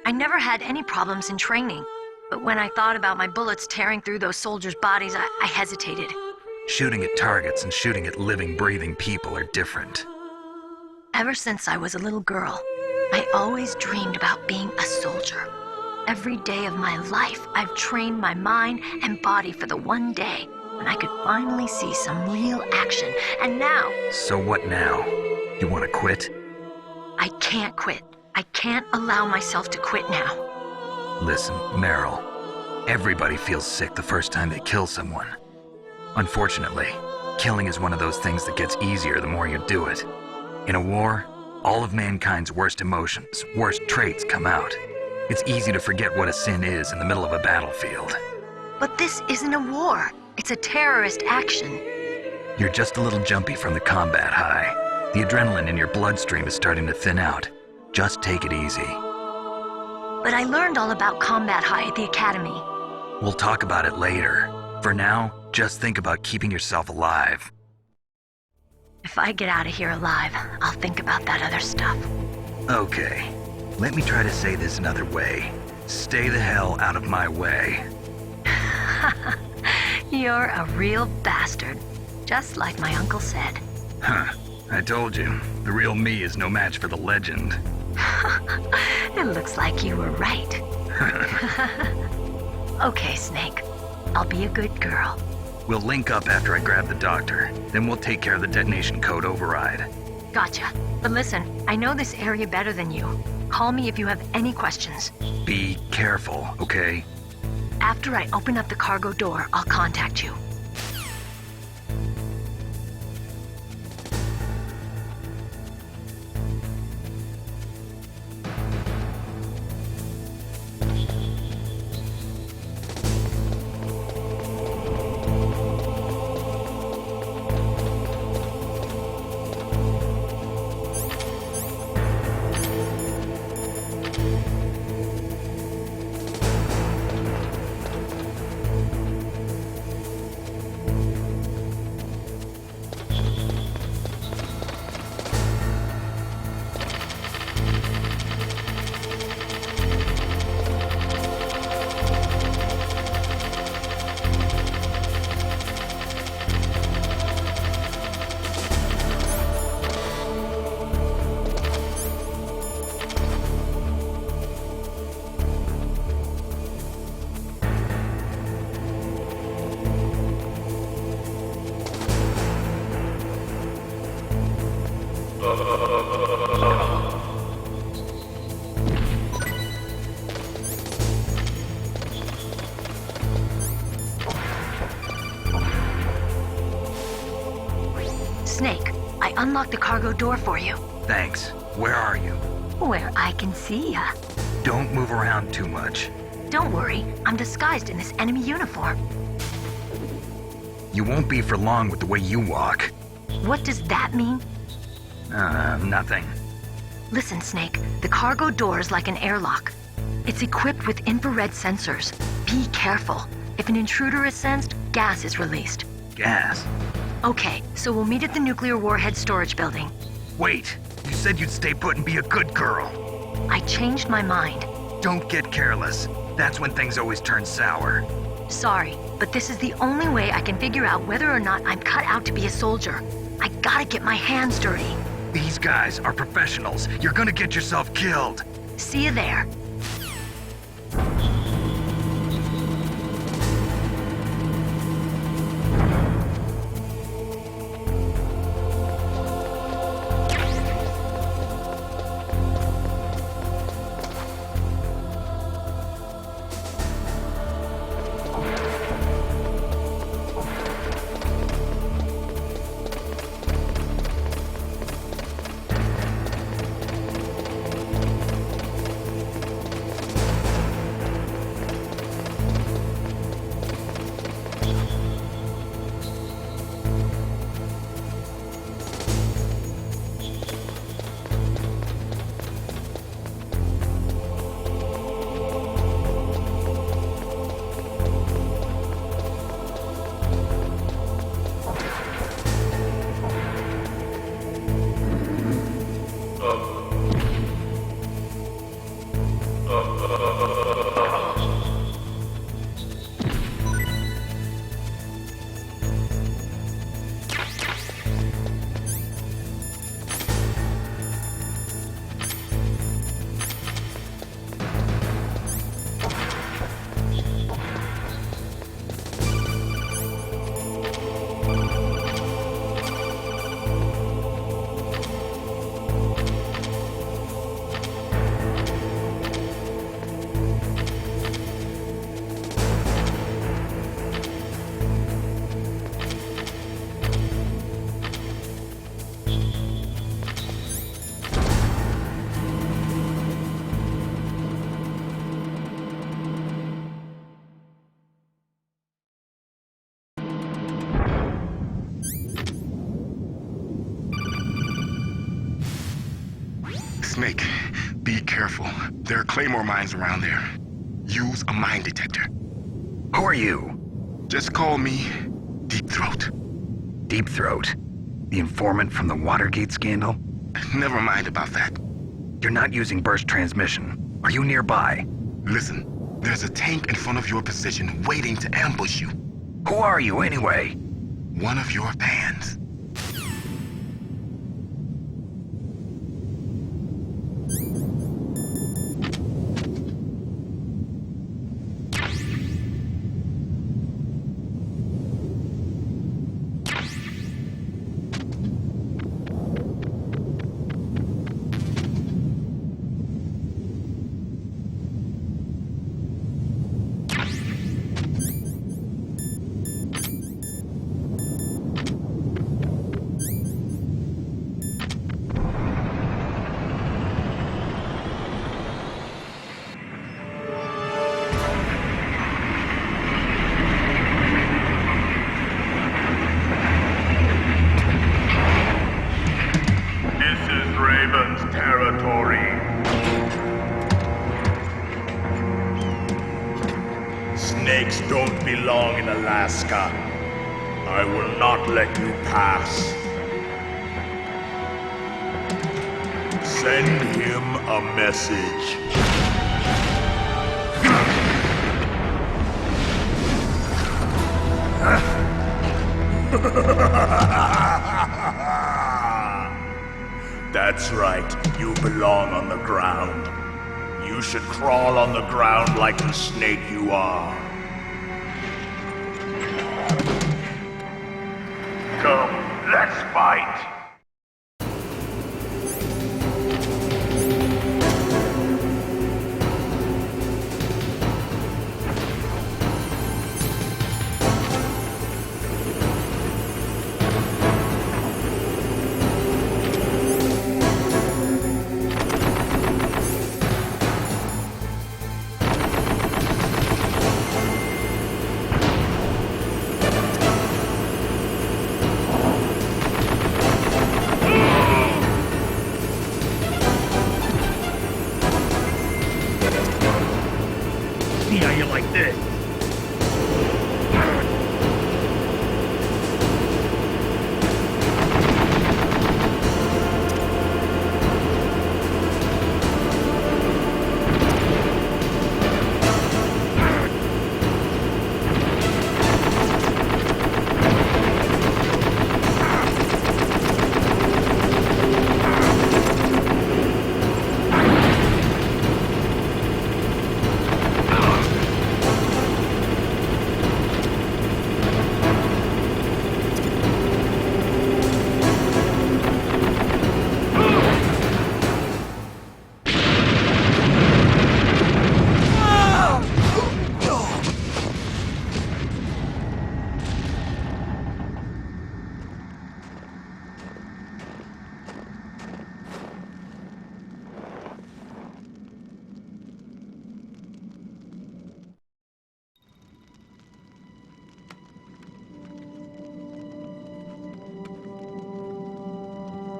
I never had any problems in training, but when I thought about my bullets tearing through those soldiers' bodies, I hesitated. Shooting at targets and shooting at living, breathing people are different. Ever since I was a little girl, I always dreamed about being a soldier. Every day of my life, I've trained my mind and body for the one day when I could finally see some real action, and now... So what now? You want to quit? I can't quit. I can't allow myself to quit now. Listen, Meryl, everybody feels sick the first time they kill someone. Unfortunately, killing is one of those things that gets easier the more you do it. In a war, all of mankind's worst emotions, worst traits come out. It's easy to forget what a sin is in the middle of a battlefield. But this isn't a war. It's a terrorist action. You're just a little jumpy from the combat high. The adrenaline in your bloodstream is starting to thin out. Just take it easy. But I learned all about combat high at the academy. We'll talk about it later. For now, just think about keeping yourself alive. If I get out of here alive, I'll think about that other stuff. Okay. Let me try to say this another way. Stay the hell out of my way. You're a real bastard. Just like my uncle said. Huh. I told you, the real me is no match for the legend. It looks like you were right. Okay, Snake. I'll be a good girl. We'll link up after I grab the doctor. Then we'll take care of the detonation code override. Gotcha. But listen, I know this area better than you. Call me if you have any questions. Be careful, okay? After I open up the cargo door, I'll contact you. Snake, I unlocked the cargo door for you. Thanks. Where are you? Where I can see ya. Don't move around too much. Don't worry, I'm disguised in this enemy uniform. You won't be for long with the way you walk. What does that mean? Nothing. Listen, Snake, the cargo door is like an airlock. It's equipped with infrared sensors. Be careful. If an intruder is sensed, gas is released. Gas? Okay, so we'll meet at the nuclear warhead storage building. Wait, you said you'd stay put and be a good girl. I changed my mind. Don't get careless. That's when things always turn sour. Sorry, but this is the only way I can figure out whether or not I'm cut out to be a soldier. I gotta get my hands dirty. These guys are professionals. You're gonna get yourself killed. See you there. Snake, be careful. There are Claymore mines around there. Use a mine detector. Who are you? Just call me Deep Throat. Deep Throat? The informant from the Watergate scandal? Never mind about that. You're not using burst transmission. Are you nearby? Listen, there's a tank in front of your position waiting to ambush you. Who are you anyway? One of your fans. Snakes don't belong in Alaska. I will not let you pass. Send him a message. That's right, you belong on the ground. You should crawl on the ground like the snake you are. Come, let's fight!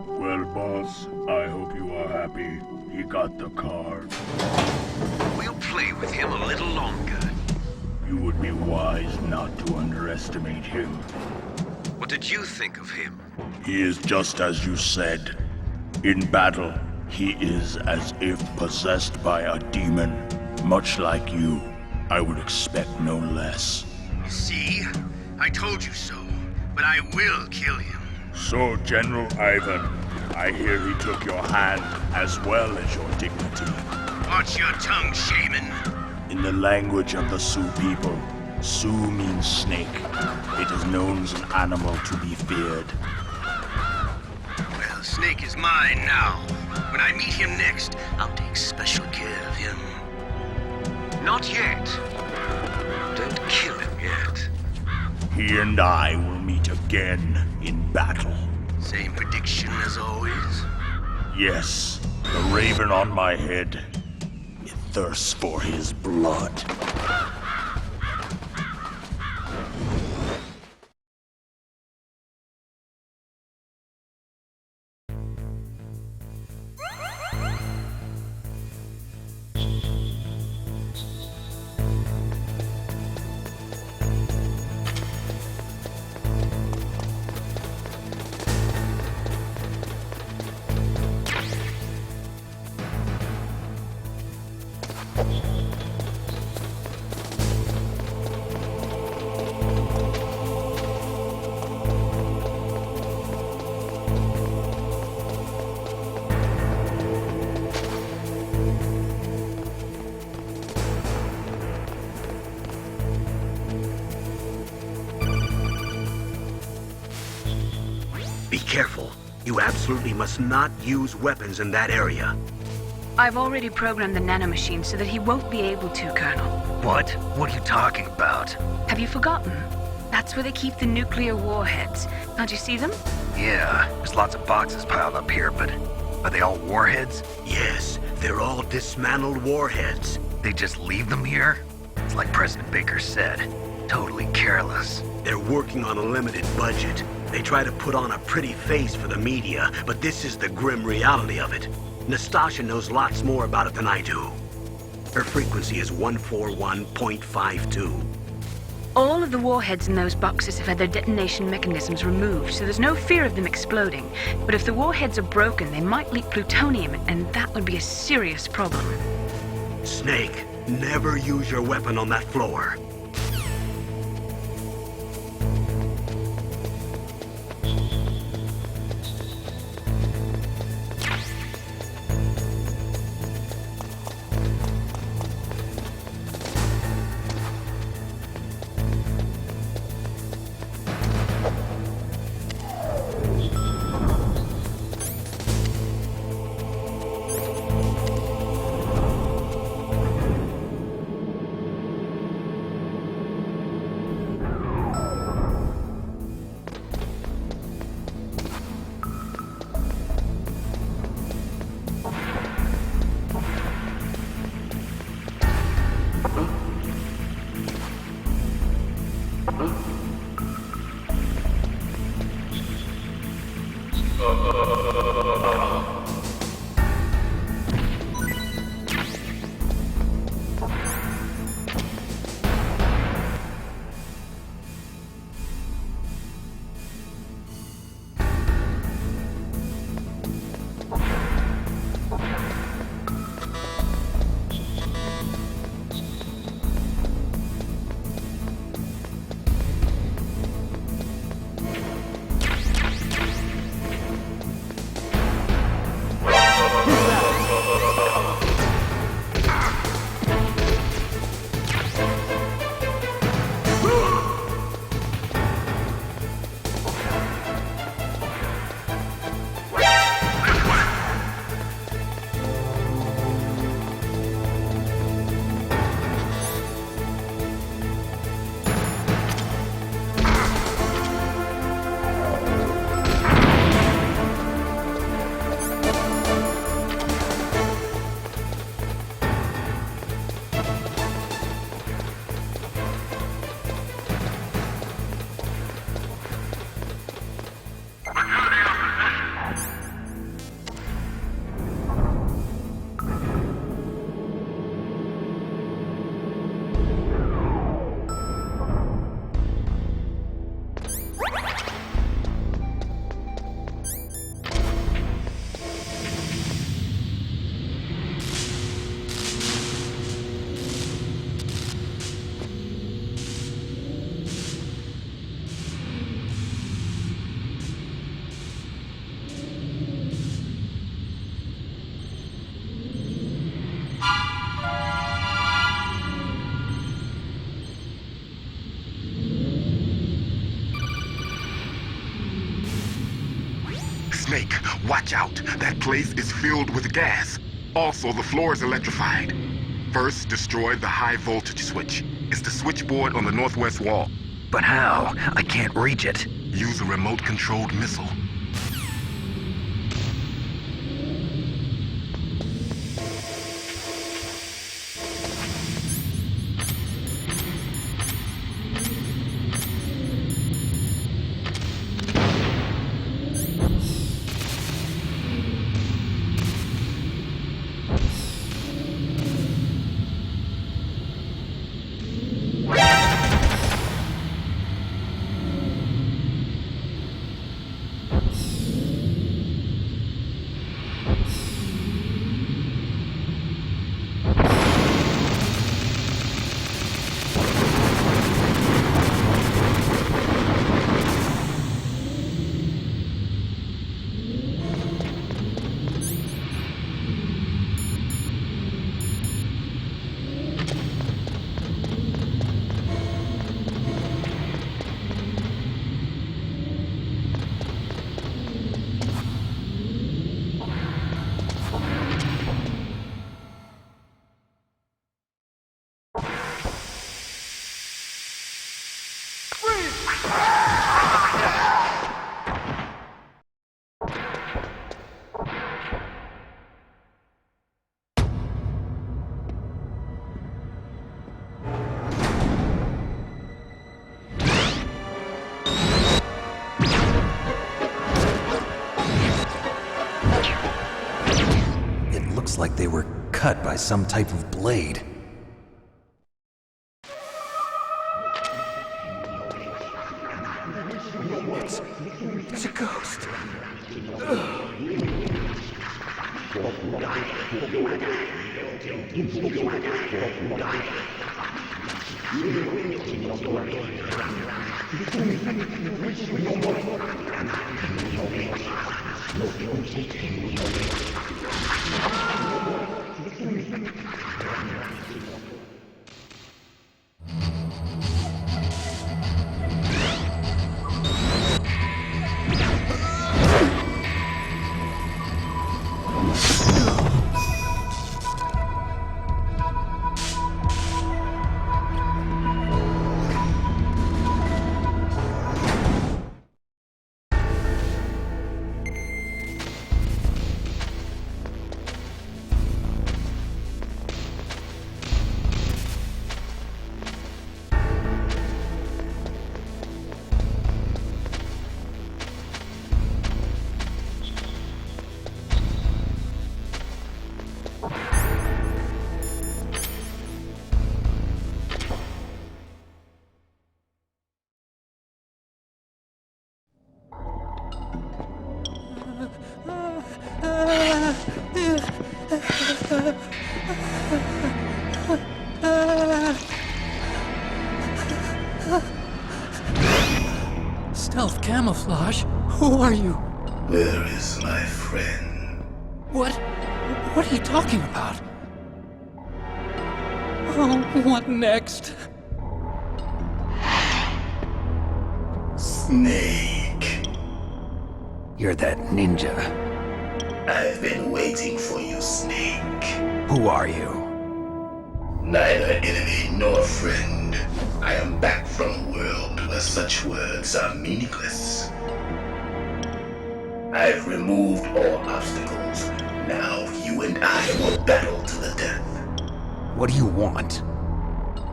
Well, boss, I hope you are happy. He got the card. We'll play with him a little longer. You would be wise not to underestimate him. What did you think of him? He is just as you said. In battle, he is as if possessed by a demon. Much like you, I would expect no less. See? I told you so. But I will kill him. So, General Ivan, I hear he took your hand as well as your dignity. Watch your tongue, shaman. In the language of the Sioux people, Sioux means snake. It is known as an animal to be feared. Well, Snake is mine now. When I meet him next, I'll take special care of him. Not yet. Don't kill him yet. He and I will meet again in battle. Same prediction as always? Yes, the raven on my head. It thirsts for his blood. careful. You absolutely must not use weapons in that area. I've already programmed the nanomachine so that he won't be able to, Colonel. What? What are you talking about? Have you forgotten? That's where they keep the nuclear warheads. Can't you see them? Yeah, there's lots of boxes piled up here, but are they all warheads? Yes, they're all dismantled warheads. They just leave them here? It's like President Baker said, totally careless. They're working on a limited budget. They try to put on a pretty face for the media, but this is the grim reality of it. Nastasha knows lots more about it than I do. Her frequency is 141.52. All of the warheads in those boxes have had their detonation mechanisms removed, so there's no fear of them exploding. But if the warheads are broken, they might leak plutonium, and that would be a serious problem. Snake, never use your weapon on that floor. Snake, watch out. That place is filled with gas. Also, the floor is electrified. First, destroy the high voltage switch. It's the switchboard on the northwest wall. But how? I can't reach it. Use a remote-controlled missile. Looks like they were cut by some type of blade. It's a ghost. Stealth camouflage? Who are you? Where is my friend? What are you talking about? Oh, what next? Snake. You're that ninja. I've been waiting for you, Snake. Who are you? Neither enemy nor friend. I am back from a world where such words are meaningless. I've removed all obstacles. Now you and I will battle to the death. What do you want?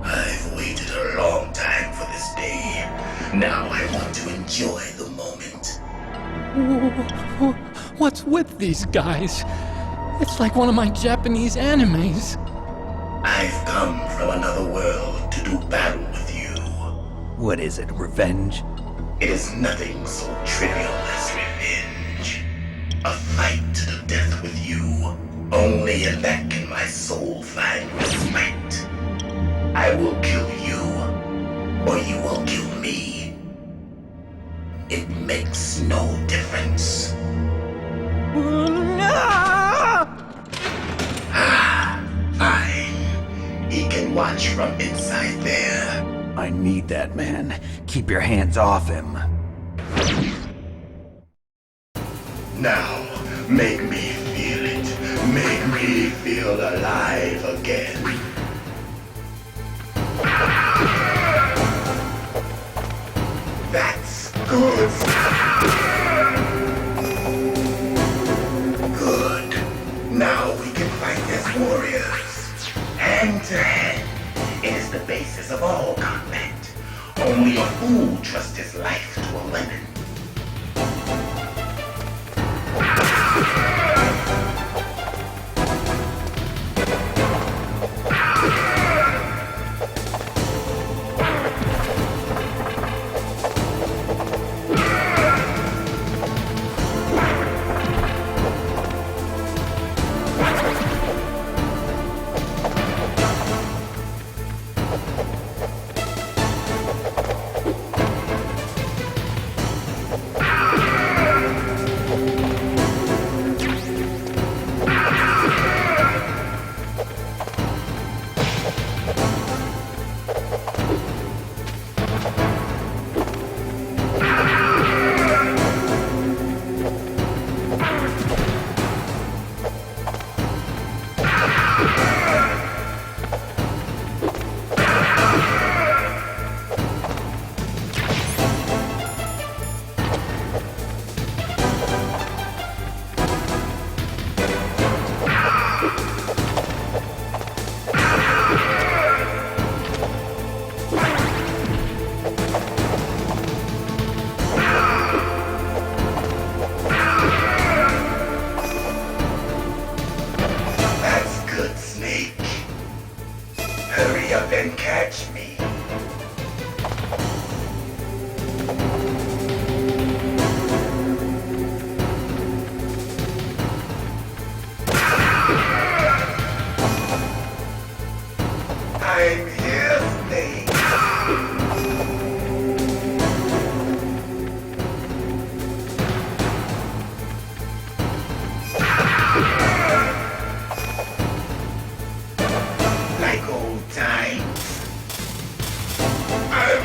I've waited a long time for this day. Now I want to enjoy the moment. What's with these guys? It's like one of my Japanese animes. I've come from another world to do battle with you. What is it, revenge? It is nothing so trivial as revenge. A fight to the death with you. Only in that can my soul find respite. I will kill you, or you will kill me. It makes no difference. Fine. He can watch from inside there. I need that man. Keep your hands off him. Now, make me feel it. Make me feel alive again. That's good. Good. Now we can fight as warriors. Hand to hand. It is the basis of all combat. Only a fool trusts his life to a weapon.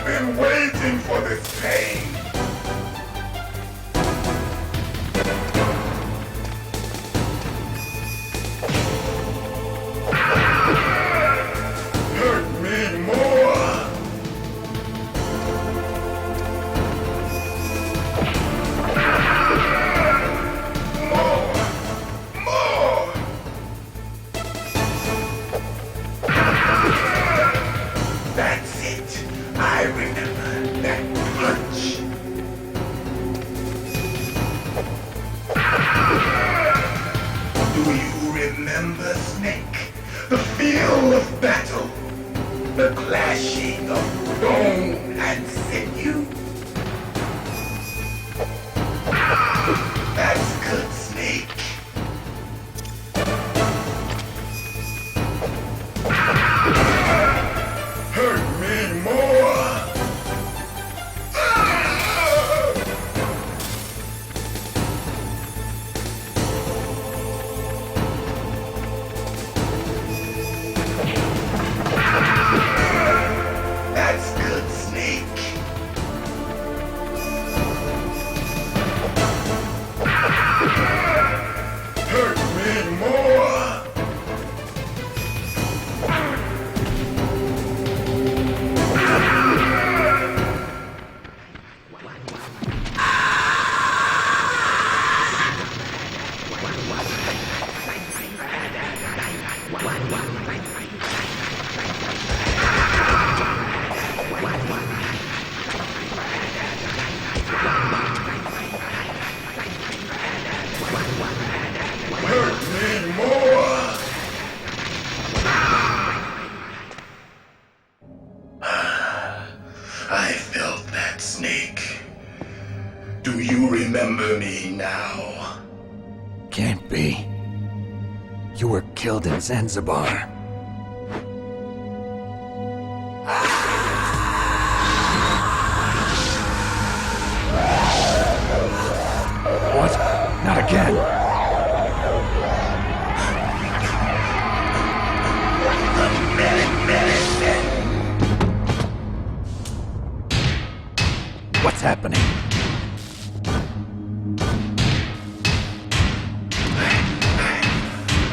been waiting for this pain. Hurt me more. That's it. I remember that punch. Do you remember, Snake? The feel of battle. The clashing of bone and sinew. That's good, Snake. Hurt me more. That's good, Snake. Hurt me more. Hurt me more. I felt that, Snake. Do you remember me now? Can't be. You were killed in Zanzibar. What? Not again! What's happening?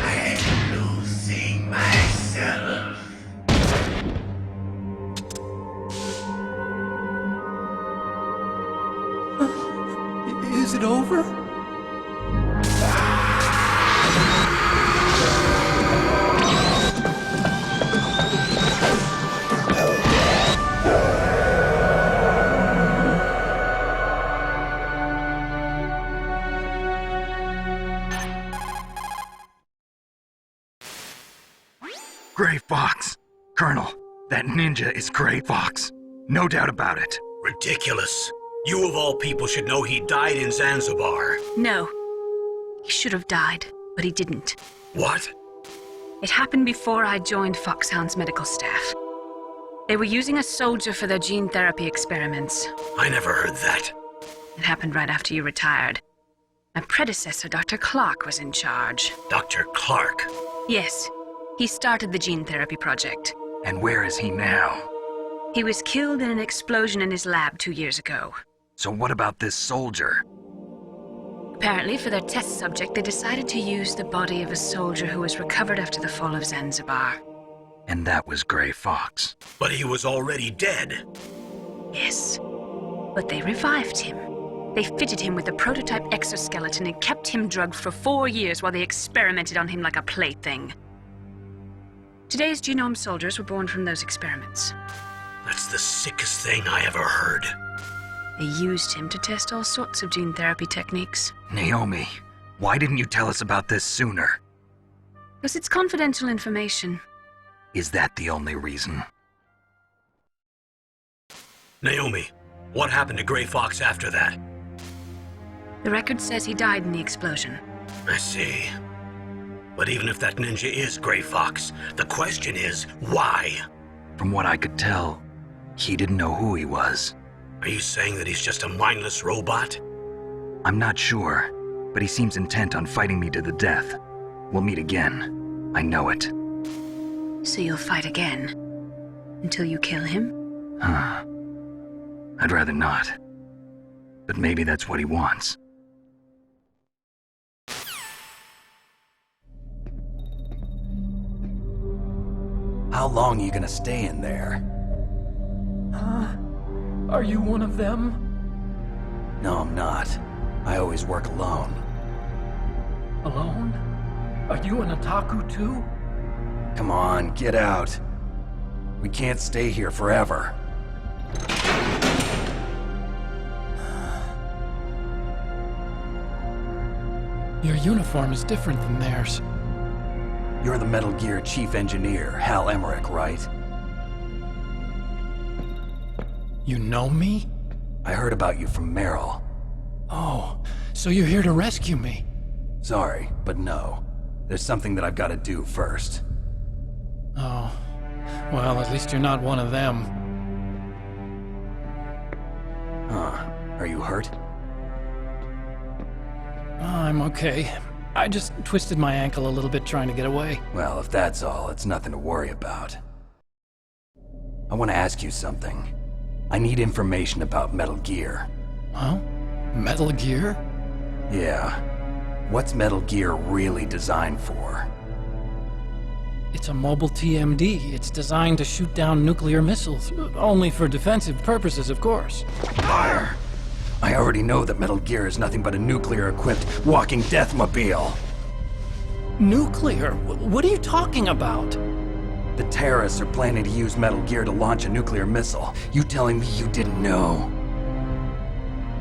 I'm losing myself. Is it over? Gray Fox! Colonel, that ninja is Gray Fox. No doubt about it. Ridiculous. You of all people should know he died in Zanzibar. No. He should have died, but he didn't. What? It happened before I joined Foxhound's medical staff. They were using a soldier for their gene therapy experiments. I never heard that. It happened right after you retired. My predecessor, Dr. Clark, was in charge. Dr. Clark? Yes. He started the gene therapy project. And where is he now? He was killed in an explosion in his lab 2 years ago. So what about this soldier? Apparently, for their test subject, they decided to use the body of a soldier who was recovered after the fall of Zanzibar. And that was Gray Fox. But he was already dead. Yes. But they revived him. They fitted him with a prototype exoskeleton and kept him drugged for 4 years while they experimented on him like a plaything. Today's genome soldiers were born from those experiments. That's the sickest thing I ever heard. They used him to test all sorts of gene therapy techniques. Naomi, why didn't you tell us about this sooner? Because it's confidential information. Is that the only reason? Naomi, what happened to Gray Fox after that? The record says he died in the explosion. I see. But even if that ninja is Gray Fox, the question is, why? From what I could tell, he didn't know who he was. Are you saying that he's just a mindless robot? I'm not sure, but he seems intent on fighting me to the death. We'll meet again. I know it. So you'll fight again? Until you kill him? I'd rather not. But maybe that's what he wants. How long are you gonna stay in there? Are you one of them? No, I'm not. I always work alone. Alone? Are you an otaku too? Come on, get out. We can't stay here forever. Your uniform is different than theirs. You're the Metal Gear Chief Engineer, Hal Emmerich, right? You know me? I heard about you from Meryl. Oh, so you're here to rescue me? Sorry, but no. There's something that I've got to do first. Oh, well, at least you're not one of them. Huh. Are you hurt? I'm okay. I just twisted my ankle a little bit trying to get away. Well, if that's all, it's nothing to worry about. I want to ask you something. I need information about Metal Gear. Huh? Metal Gear? Yeah. What's Metal Gear really designed for? It's a mobile TMD. It's designed to shoot down nuclear missiles. Only for defensive purposes, of course. Fire! I already know that Metal Gear is nothing but a nuclear-equipped walking deathmobile. Nuclear? What are you talking about? The terrorists are planning to use Metal Gear to launch a nuclear missile. You telling me you didn't know?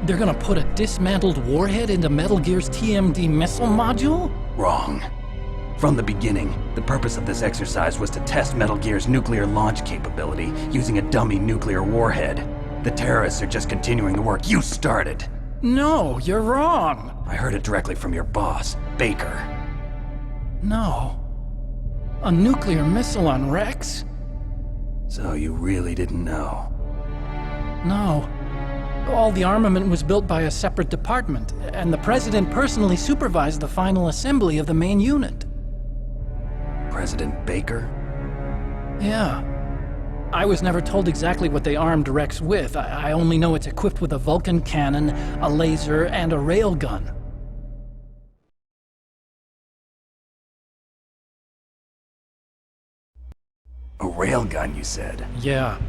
They're gonna put a dismantled warhead into Metal Gear's TMD missile module? Wrong. From the beginning, the purpose of this exercise was to test Metal Gear's nuclear launch capability using a dummy nuclear warhead. The terrorists are just continuing the work you started. No, you're wrong. I heard it directly from your boss, Baker. No. A nuclear missile on Rex? So you really didn't know? No. All the armament was built by a separate department, and the President personally supervised the final assembly of the main unit. President Baker? Yeah. I was never told exactly what they armed Rex with. I only know it's equipped with a Vulcan cannon, a laser, and a railgun. A railgun, you said? Yeah.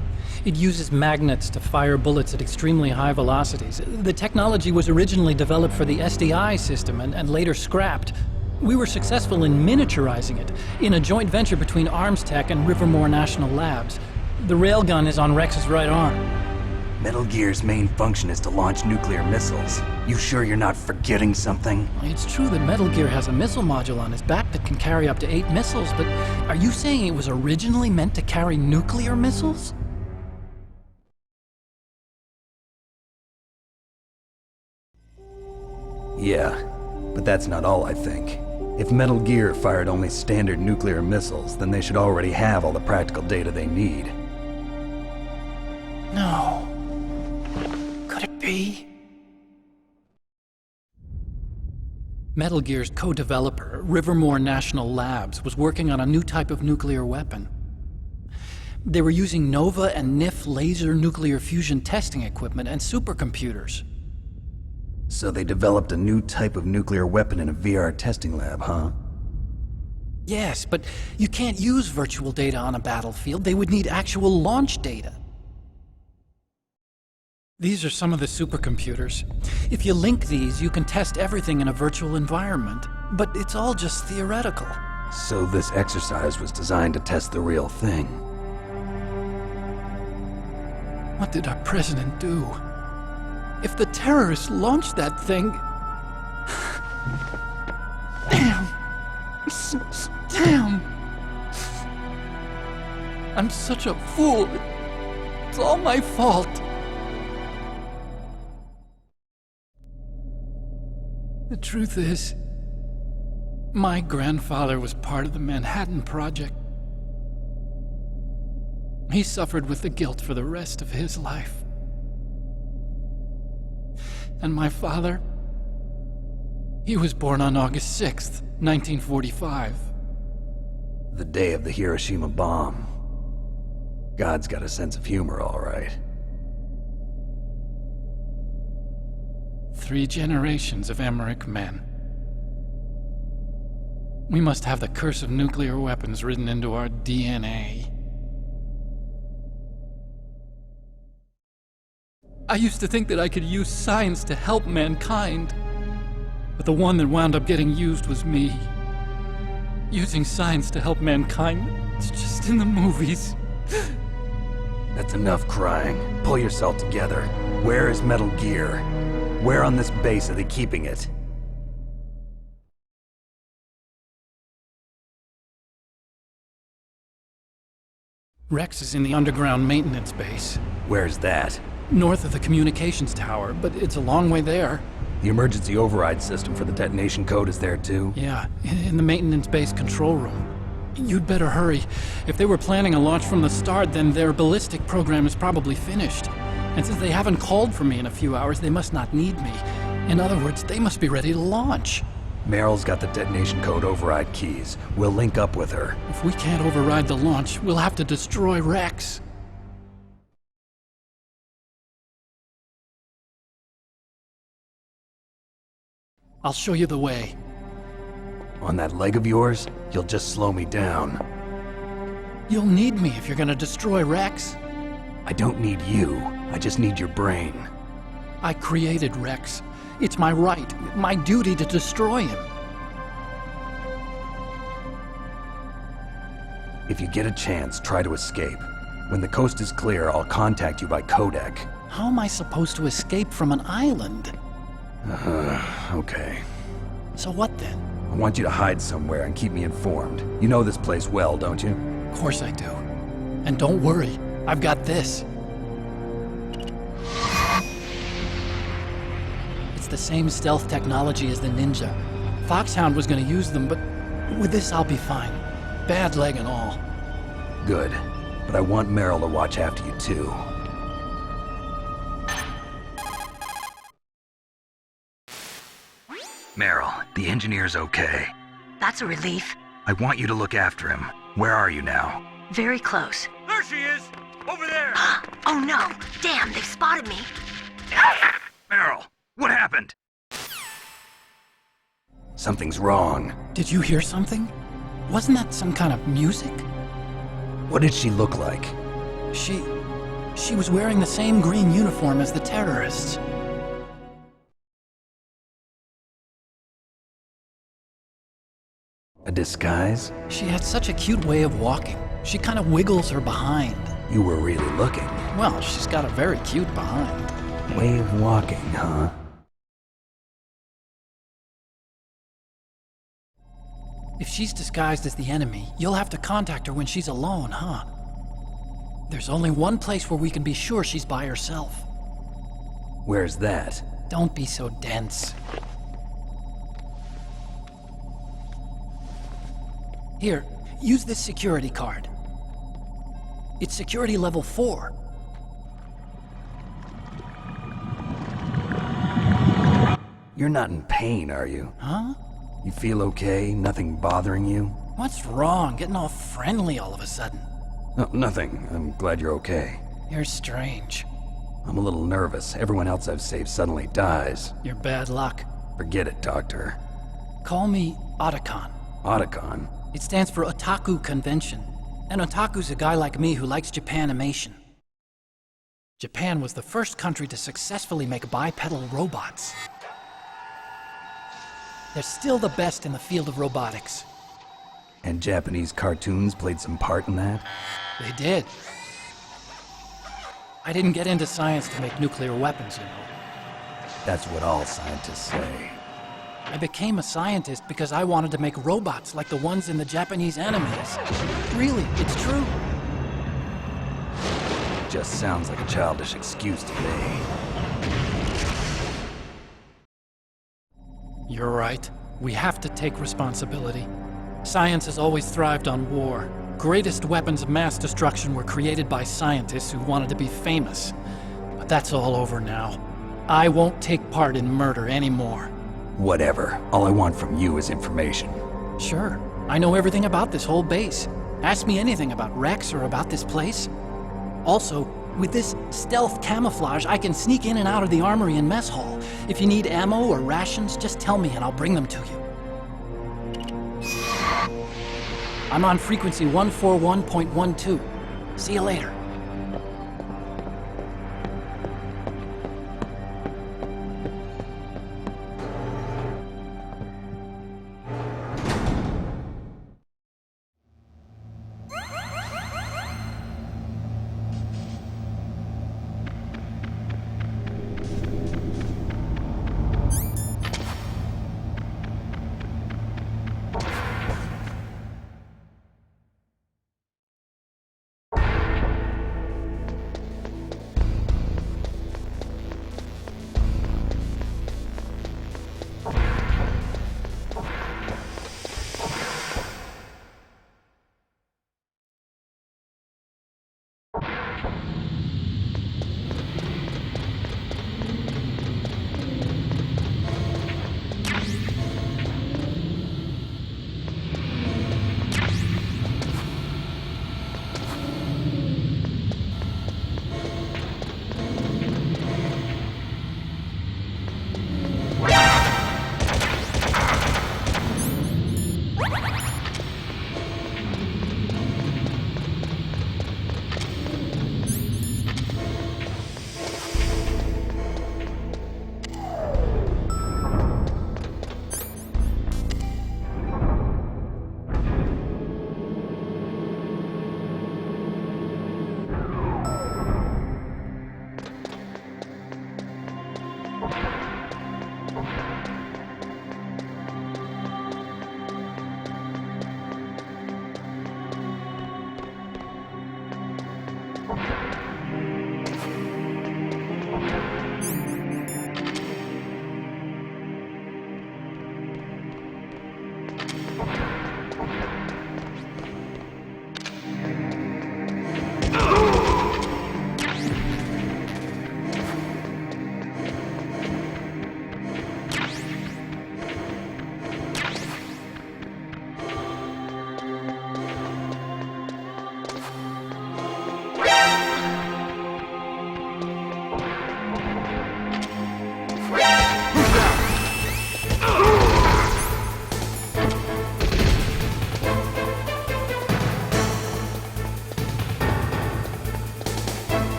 It uses magnets to fire bullets at extremely high velocities. The technology was originally developed for the SDI system and later scrapped. We were successful in miniaturizing it in a joint venture between Arms Tech and Rivermore National Labs. The railgun is on Rex's right arm. Metal Gear's main function is to launch nuclear missiles. You sure you're not forgetting something? It's true that Metal Gear has a missile module on his back that can carry up to 8 missiles, but are you saying it was originally meant to carry nuclear missiles? Yeah, but that's not all I think. If Metal Gear fired only standard nuclear missiles, then they should already have all the practical data they need. No. Could it be? Metal Gear's co-developer, Rivermore National Labs, was working on a new type of nuclear weapon. They were using NOVA and NIF laser nuclear fusion testing equipment and supercomputers. So they developed a new type of nuclear weapon in a VR testing lab, huh? Yes, but you can't use virtual data on a battlefield. They would need actual launch data. These are some of the supercomputers. If you link these, you can test everything in a virtual environment. But it's all just theoretical. So this exercise was designed to test the real thing. What did our president do? If the terrorists launched that thing... Damn! Damn! I'm such a fool. It's all my fault. The truth is, my grandfather was part of the Manhattan Project. He suffered with the guilt for the rest of his life. And my father, he was born on August 6th, 1945. The day of the Hiroshima bomb. God's got a sense of humor, all right. 3 generations of Emmerich men. We must have the curse of nuclear weapons written into our DNA. I used to think that I could use science to help mankind, but the one that wound up getting used was me. Using science to help mankind, it's just in the movies. That's enough crying. Pull yourself together. Where is Metal Gear? Where on this base are they keeping it? Rex is in the underground maintenance base. Where's that? North of the communications tower, but it's a long way there. The emergency override system for the detonation code is there too? Yeah, in the maintenance base control room. You'd better hurry. If they were planning a launch from the start, then their ballistic program is probably finished. And since they haven't called for me in a few hours, they must not need me. In other words, they must be ready to launch. Meryl's got the detonation code override keys. We'll link up with her. If we can't override the launch, we'll have to destroy Rex. I'll show you the way. On that leg of yours, you'll just slow me down. You'll need me if you're gonna destroy Rex. I don't need you. I just need your brain. I created Rex. It's my right, my duty to destroy him. If you get a chance, try to escape. When the coast is clear, I'll contact you by codec. How am I supposed to escape from an island? Okay. So what then? I want you to hide somewhere and keep me informed. You know this place well, don't you? Of course I do. And don't worry, I've got this. It's the same stealth technology as the Ninja. Foxhound was gonna use them, but with this I'll be fine. Bad leg and all. Good. But I want Meryl to watch after you too. Meryl, the engineer's okay. That's a relief. I want you to look after him. Where are you now? Very close. There she is! Over there! Oh no! Damn, they've spotted me! Meryl, what happened? Something's wrong. Did you hear something? Wasn't that some kind of music? What did she look like? She was wearing the same green uniform as the terrorists. A disguise? She had such a cute way of walking. She kind of wiggles her behind. You were really looking. Well, she's got a very cute behind. Way of walking, huh? If she's disguised as the enemy, you'll have to contact her when she's alone, huh? There's only one place where we can be sure she's by herself. Where's that? Don't be so dense. Here, use this security card. It's security level 4. You're not in pain, are you? Huh? You feel okay? Nothing bothering you? What's wrong? Getting all friendly all of a sudden. No, nothing. I'm glad you're okay. You're strange. I'm a little nervous. Everyone else I've saved suddenly dies. You're bad luck. Forget it, Doctor. Call me Otacon. Otacon? It stands for Otaku Convention. An otaku's a guy like me who likes Japanimation. Japan was the first country to successfully make bipedal robots. They're still the best in the field of robotics. And Japanese cartoons played some part in that? They did. I didn't get into science to make nuclear weapons, you know. That's what all scientists say. I became a scientist because I wanted to make robots like the ones in the Japanese animes. Really, it's true. Just sounds like a childish excuse to me. You're right. We have to take responsibility. Science has always thrived on war. Greatest weapons of mass destruction were created by scientists who wanted to be famous. But that's all over now. I won't take part in murder anymore. Whatever. All I want from you is information. Sure. I know everything about this whole base. Ask me anything about Rex or about this place. Also, With this stealth camouflage, I can sneak in and out of the armory and mess hall. If you need ammo or rations, just tell me and I'll bring them to you. I'm on frequency 141.12. See you later.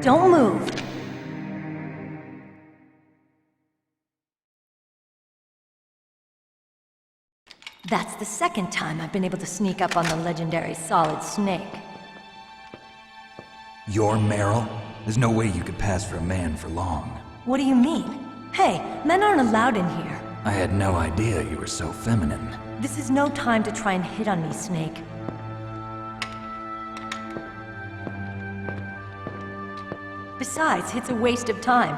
Don't move. That's the second time I've been able to sneak up on the legendary Solid Snake. You're Meryl? There's no way you could pass for a man for long. What do you mean? Hey, men aren't allowed in here. I had no idea you were so feminine. This is no time to try and hit on me, Snake. Besides, it's a waste of time.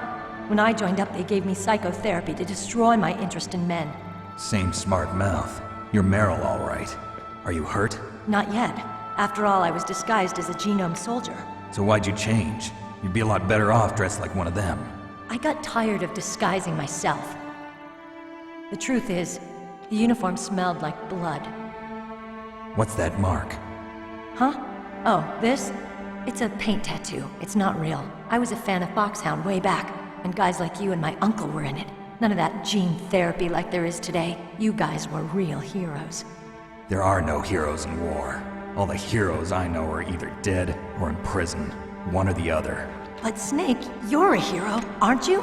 When I joined up, they gave me psychotherapy to destroy my interest in men. Same smart mouth. You're Meryl, all right. Are you hurt? Not yet. After all, I was disguised as a genome soldier. So why'd you change? You'd be a lot better off dressed like one of them. I got tired of disguising myself. The truth is, the uniform smelled like blood. What's that mark? Huh? Oh, this? It's a paint tattoo. It's not real. I was a fan of Foxhound way back, and guys like you and my uncle were in it. None of that gene therapy like there is today. You guys were real heroes. There are no heroes in war. All the heroes I know are either dead or in prison. One or the other. But Snake, you're a hero, aren't you?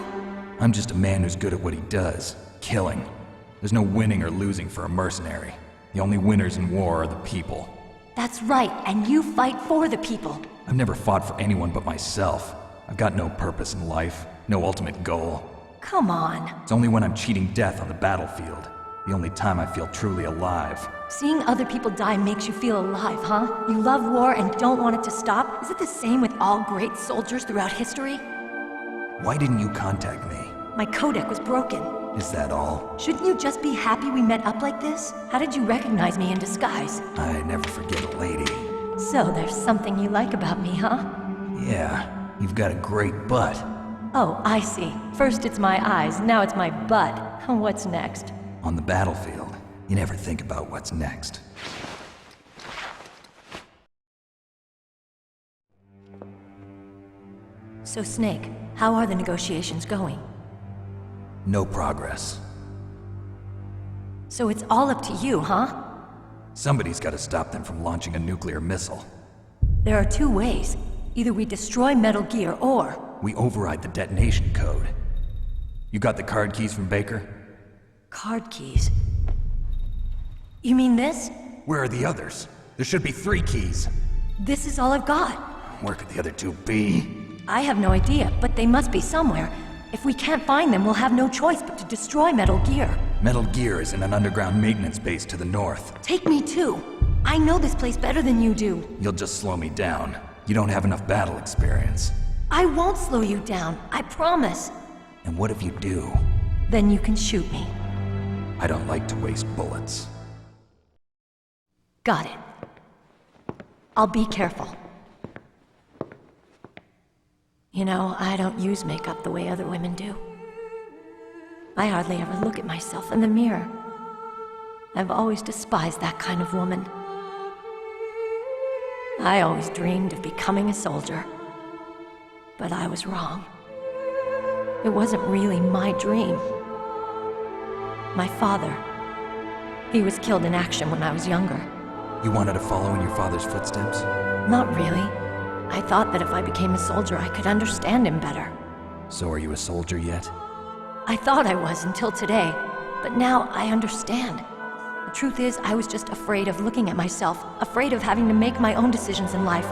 I'm just a man who's good at what he does. Killing. There's no winning or losing for a mercenary. The only winners in war are the people. That's right, and you fight for the people. I've never fought for anyone but myself. I've got no purpose in life. No ultimate goal. Come on. It's only when I'm cheating death on the battlefield. The only time I feel truly alive. Seeing other people die makes you feel alive, huh? You love war and don't want it to stop? Is it the same with all great soldiers throughout history? Why didn't you contact me? My codec was broken. Is that all? Shouldn't you just be happy we met up like this? How did you recognize me in disguise? I never forget a lady. So there's something you like about me, huh? Yeah, you've got a great butt. Oh, I see. First it's my eyes, now it's my butt. What's next? On the battlefield, you never think about what's next. So Snake, how are the negotiations going? No progress. So it's all up to you, huh? Somebody's got to stop them from launching a nuclear missile. There are two ways. Either we destroy Metal Gear, or... we override the detonation code. You got the card keys from Baker? Card keys? You mean this? Where are the others? There should be 3 keys. This is all I've got. Where could the other 2 be? I have no idea, but they must be somewhere. If we can't find them, we'll have no choice but to destroy Metal Gear. Metal Gear is in an underground maintenance base to the north. Take me too. I know this place better than you do. You'll just slow me down. You don't have enough battle experience. I won't slow you down, I promise. And what if you do? Then you can shoot me. I don't like to waste bullets. Got it. I'll be careful. You know, I don't use makeup the way other women do. I hardly ever look at myself in the mirror. I've always despised that kind of woman. I always dreamed of becoming a soldier. But I was wrong. It wasn't really my dream. My father, he was killed in action when I was younger. You wanted to follow in your father's footsteps? Not really. I thought that if I became a soldier, I could understand him better. So are you a soldier yet? I thought I was until today, but now I understand. The truth is, I was just afraid of looking at myself, afraid of having to make my own decisions in life.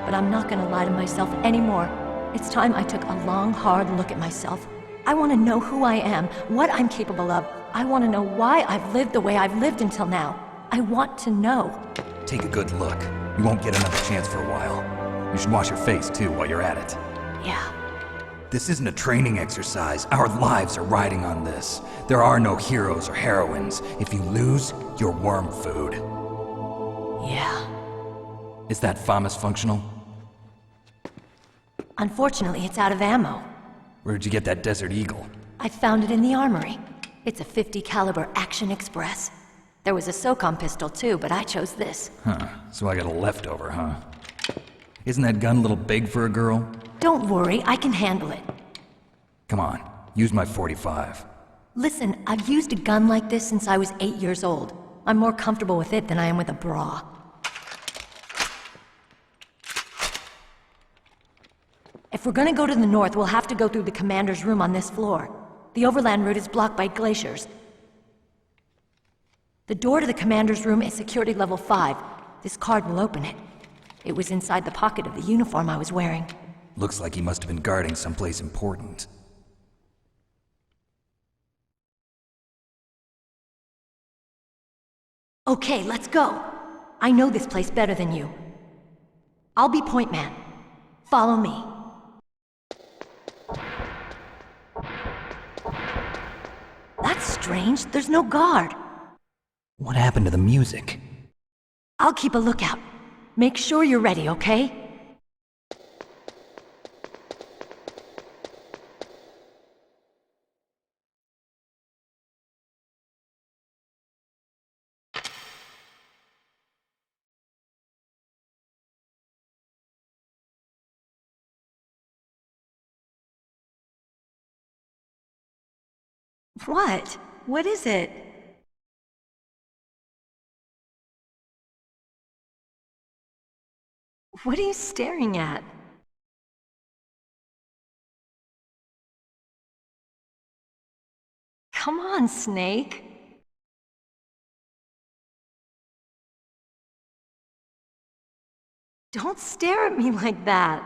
But I'm not gonna lie to myself anymore. It's time I took a long, hard look at myself. I want to know who I am, what I'm capable of. I want to know why I've lived the way I've lived until now. I want to know. Take a good look. You won't get another chance for a while. You should wash your face, too, while you're at it. Yeah. This isn't a training exercise. Our lives are riding on this. There are no heroes or heroines. If you lose, you're worm food. Yeah. Is that FAMAS functional? Unfortunately, it's out of ammo. Where'd you get that Desert Eagle? I found it in the armory. It's a .50 caliber Action Express. There was a SOCOM pistol too, but I chose this. Huh, so I got a leftover, huh? Isn't that gun a little big for a girl? Don't worry, I can handle it. Come on, use my .45. Listen, I've used a gun like this since I was 8 years old. I'm more comfortable with it than I am with a bra. If we're gonna go to the north, we'll have to go through the commander's room on this floor. The overland route is blocked by glaciers. The door to the commander's room is security level 5. This card will open it. It was inside the pocket of the uniform I was wearing. Looks like he must have been guarding someplace important. Okay, let's go. I know this place better than you. I'll be point man. Follow me. That's strange. There's no guard. What happened to the music? I'll keep a lookout. Make sure you're ready, okay? What? What is it? What are you staring at? Come on, Snake. Don't stare at me like that.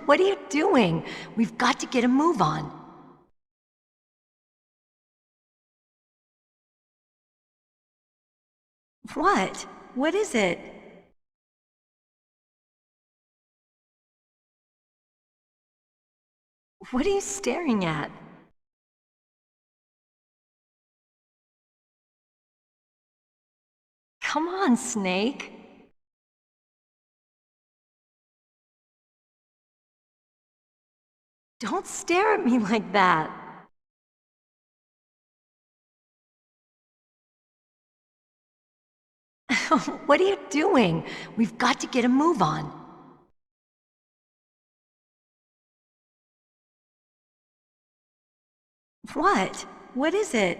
What are you doing? We've got to get a move on. What? What is it? What are you staring at? Come on, Snake. Don't stare at me like that. What are you doing? We've got to get a move on. What? What is it?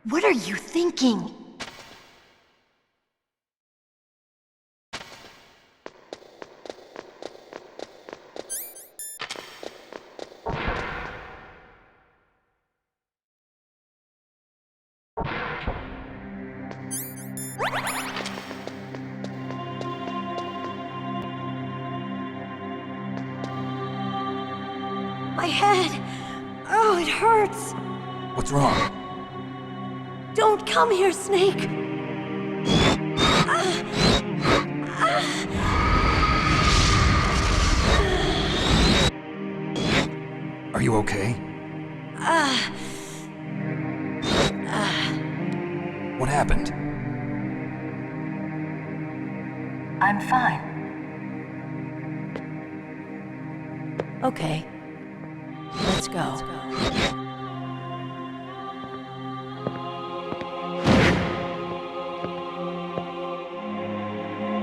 What are you thinking? My head! Oh, it hurts! What's wrong? Don't come here, Snake! Are you okay? What happened? I'm fine. Okay. Let's go.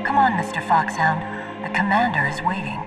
Come on, Mr. Foxhound. The commander is waiting.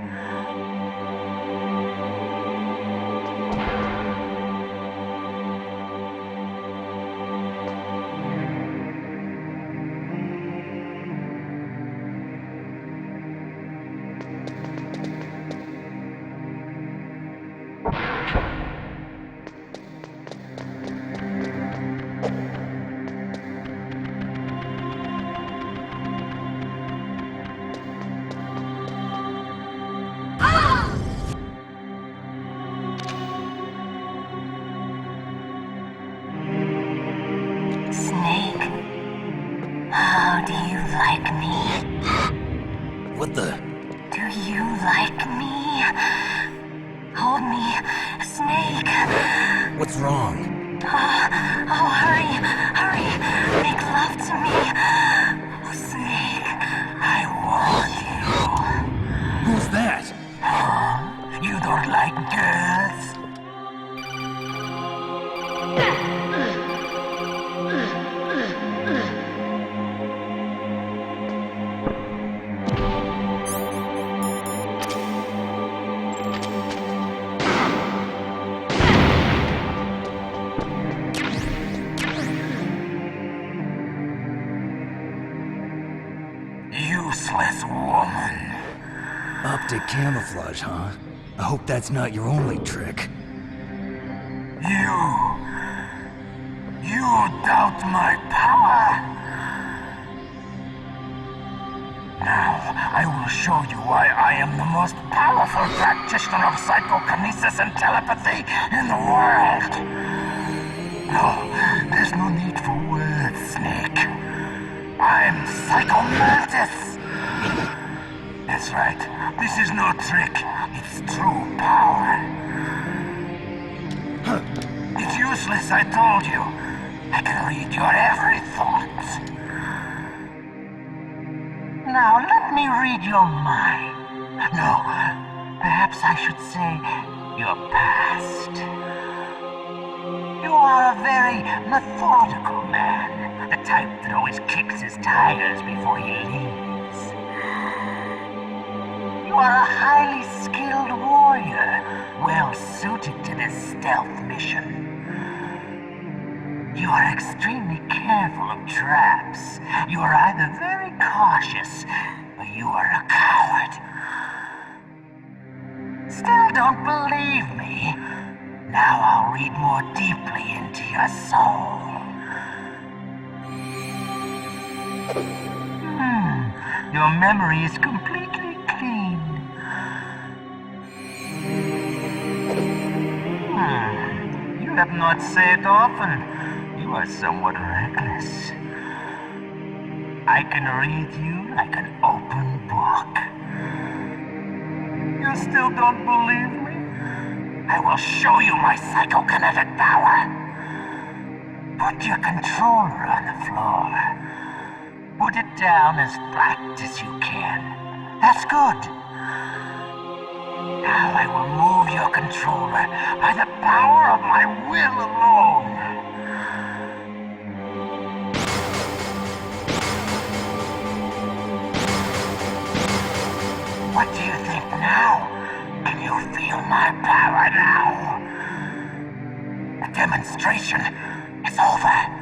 What the? Do you like me? Hold me, Snake. What's wrong? Oh, hurry, hurry. Make love to me. Oh, Snake, I want you. Who's that? Oh, you don't like girls? Useless woman. Optic camouflage, huh? I hope that's not your only trick. You doubt my power? Now, I will show you why I am the most powerful practitioner of psychokinesis and telepathy in the world. No, there's no need for words, Snake. I'm Psycho Mantis. That's right. This is no trick. It's true power. It's useless, I told you. I can read your every thought. Now, let me read your mind. No, perhaps I should say your past. You are a very methodical man. The type that always kicks his tires before he leaves. You are a highly skilled warrior, well suited to this stealth mission. You are extremely careful of traps. You are either very cautious, or you are a coward. Still don't believe me? Now I'll read more deeply into your soul. Your memory is completely clean. You have not said often. You are somewhat reckless. I can read you like an open book. You still don't believe me? I will show you my psychokinetic power. Put your controller on the floor. Put it down as flat as you can. That's good. Now I will move your controller by the power of my will alone. What do you think now? Can you feel my power now? The demonstration is over.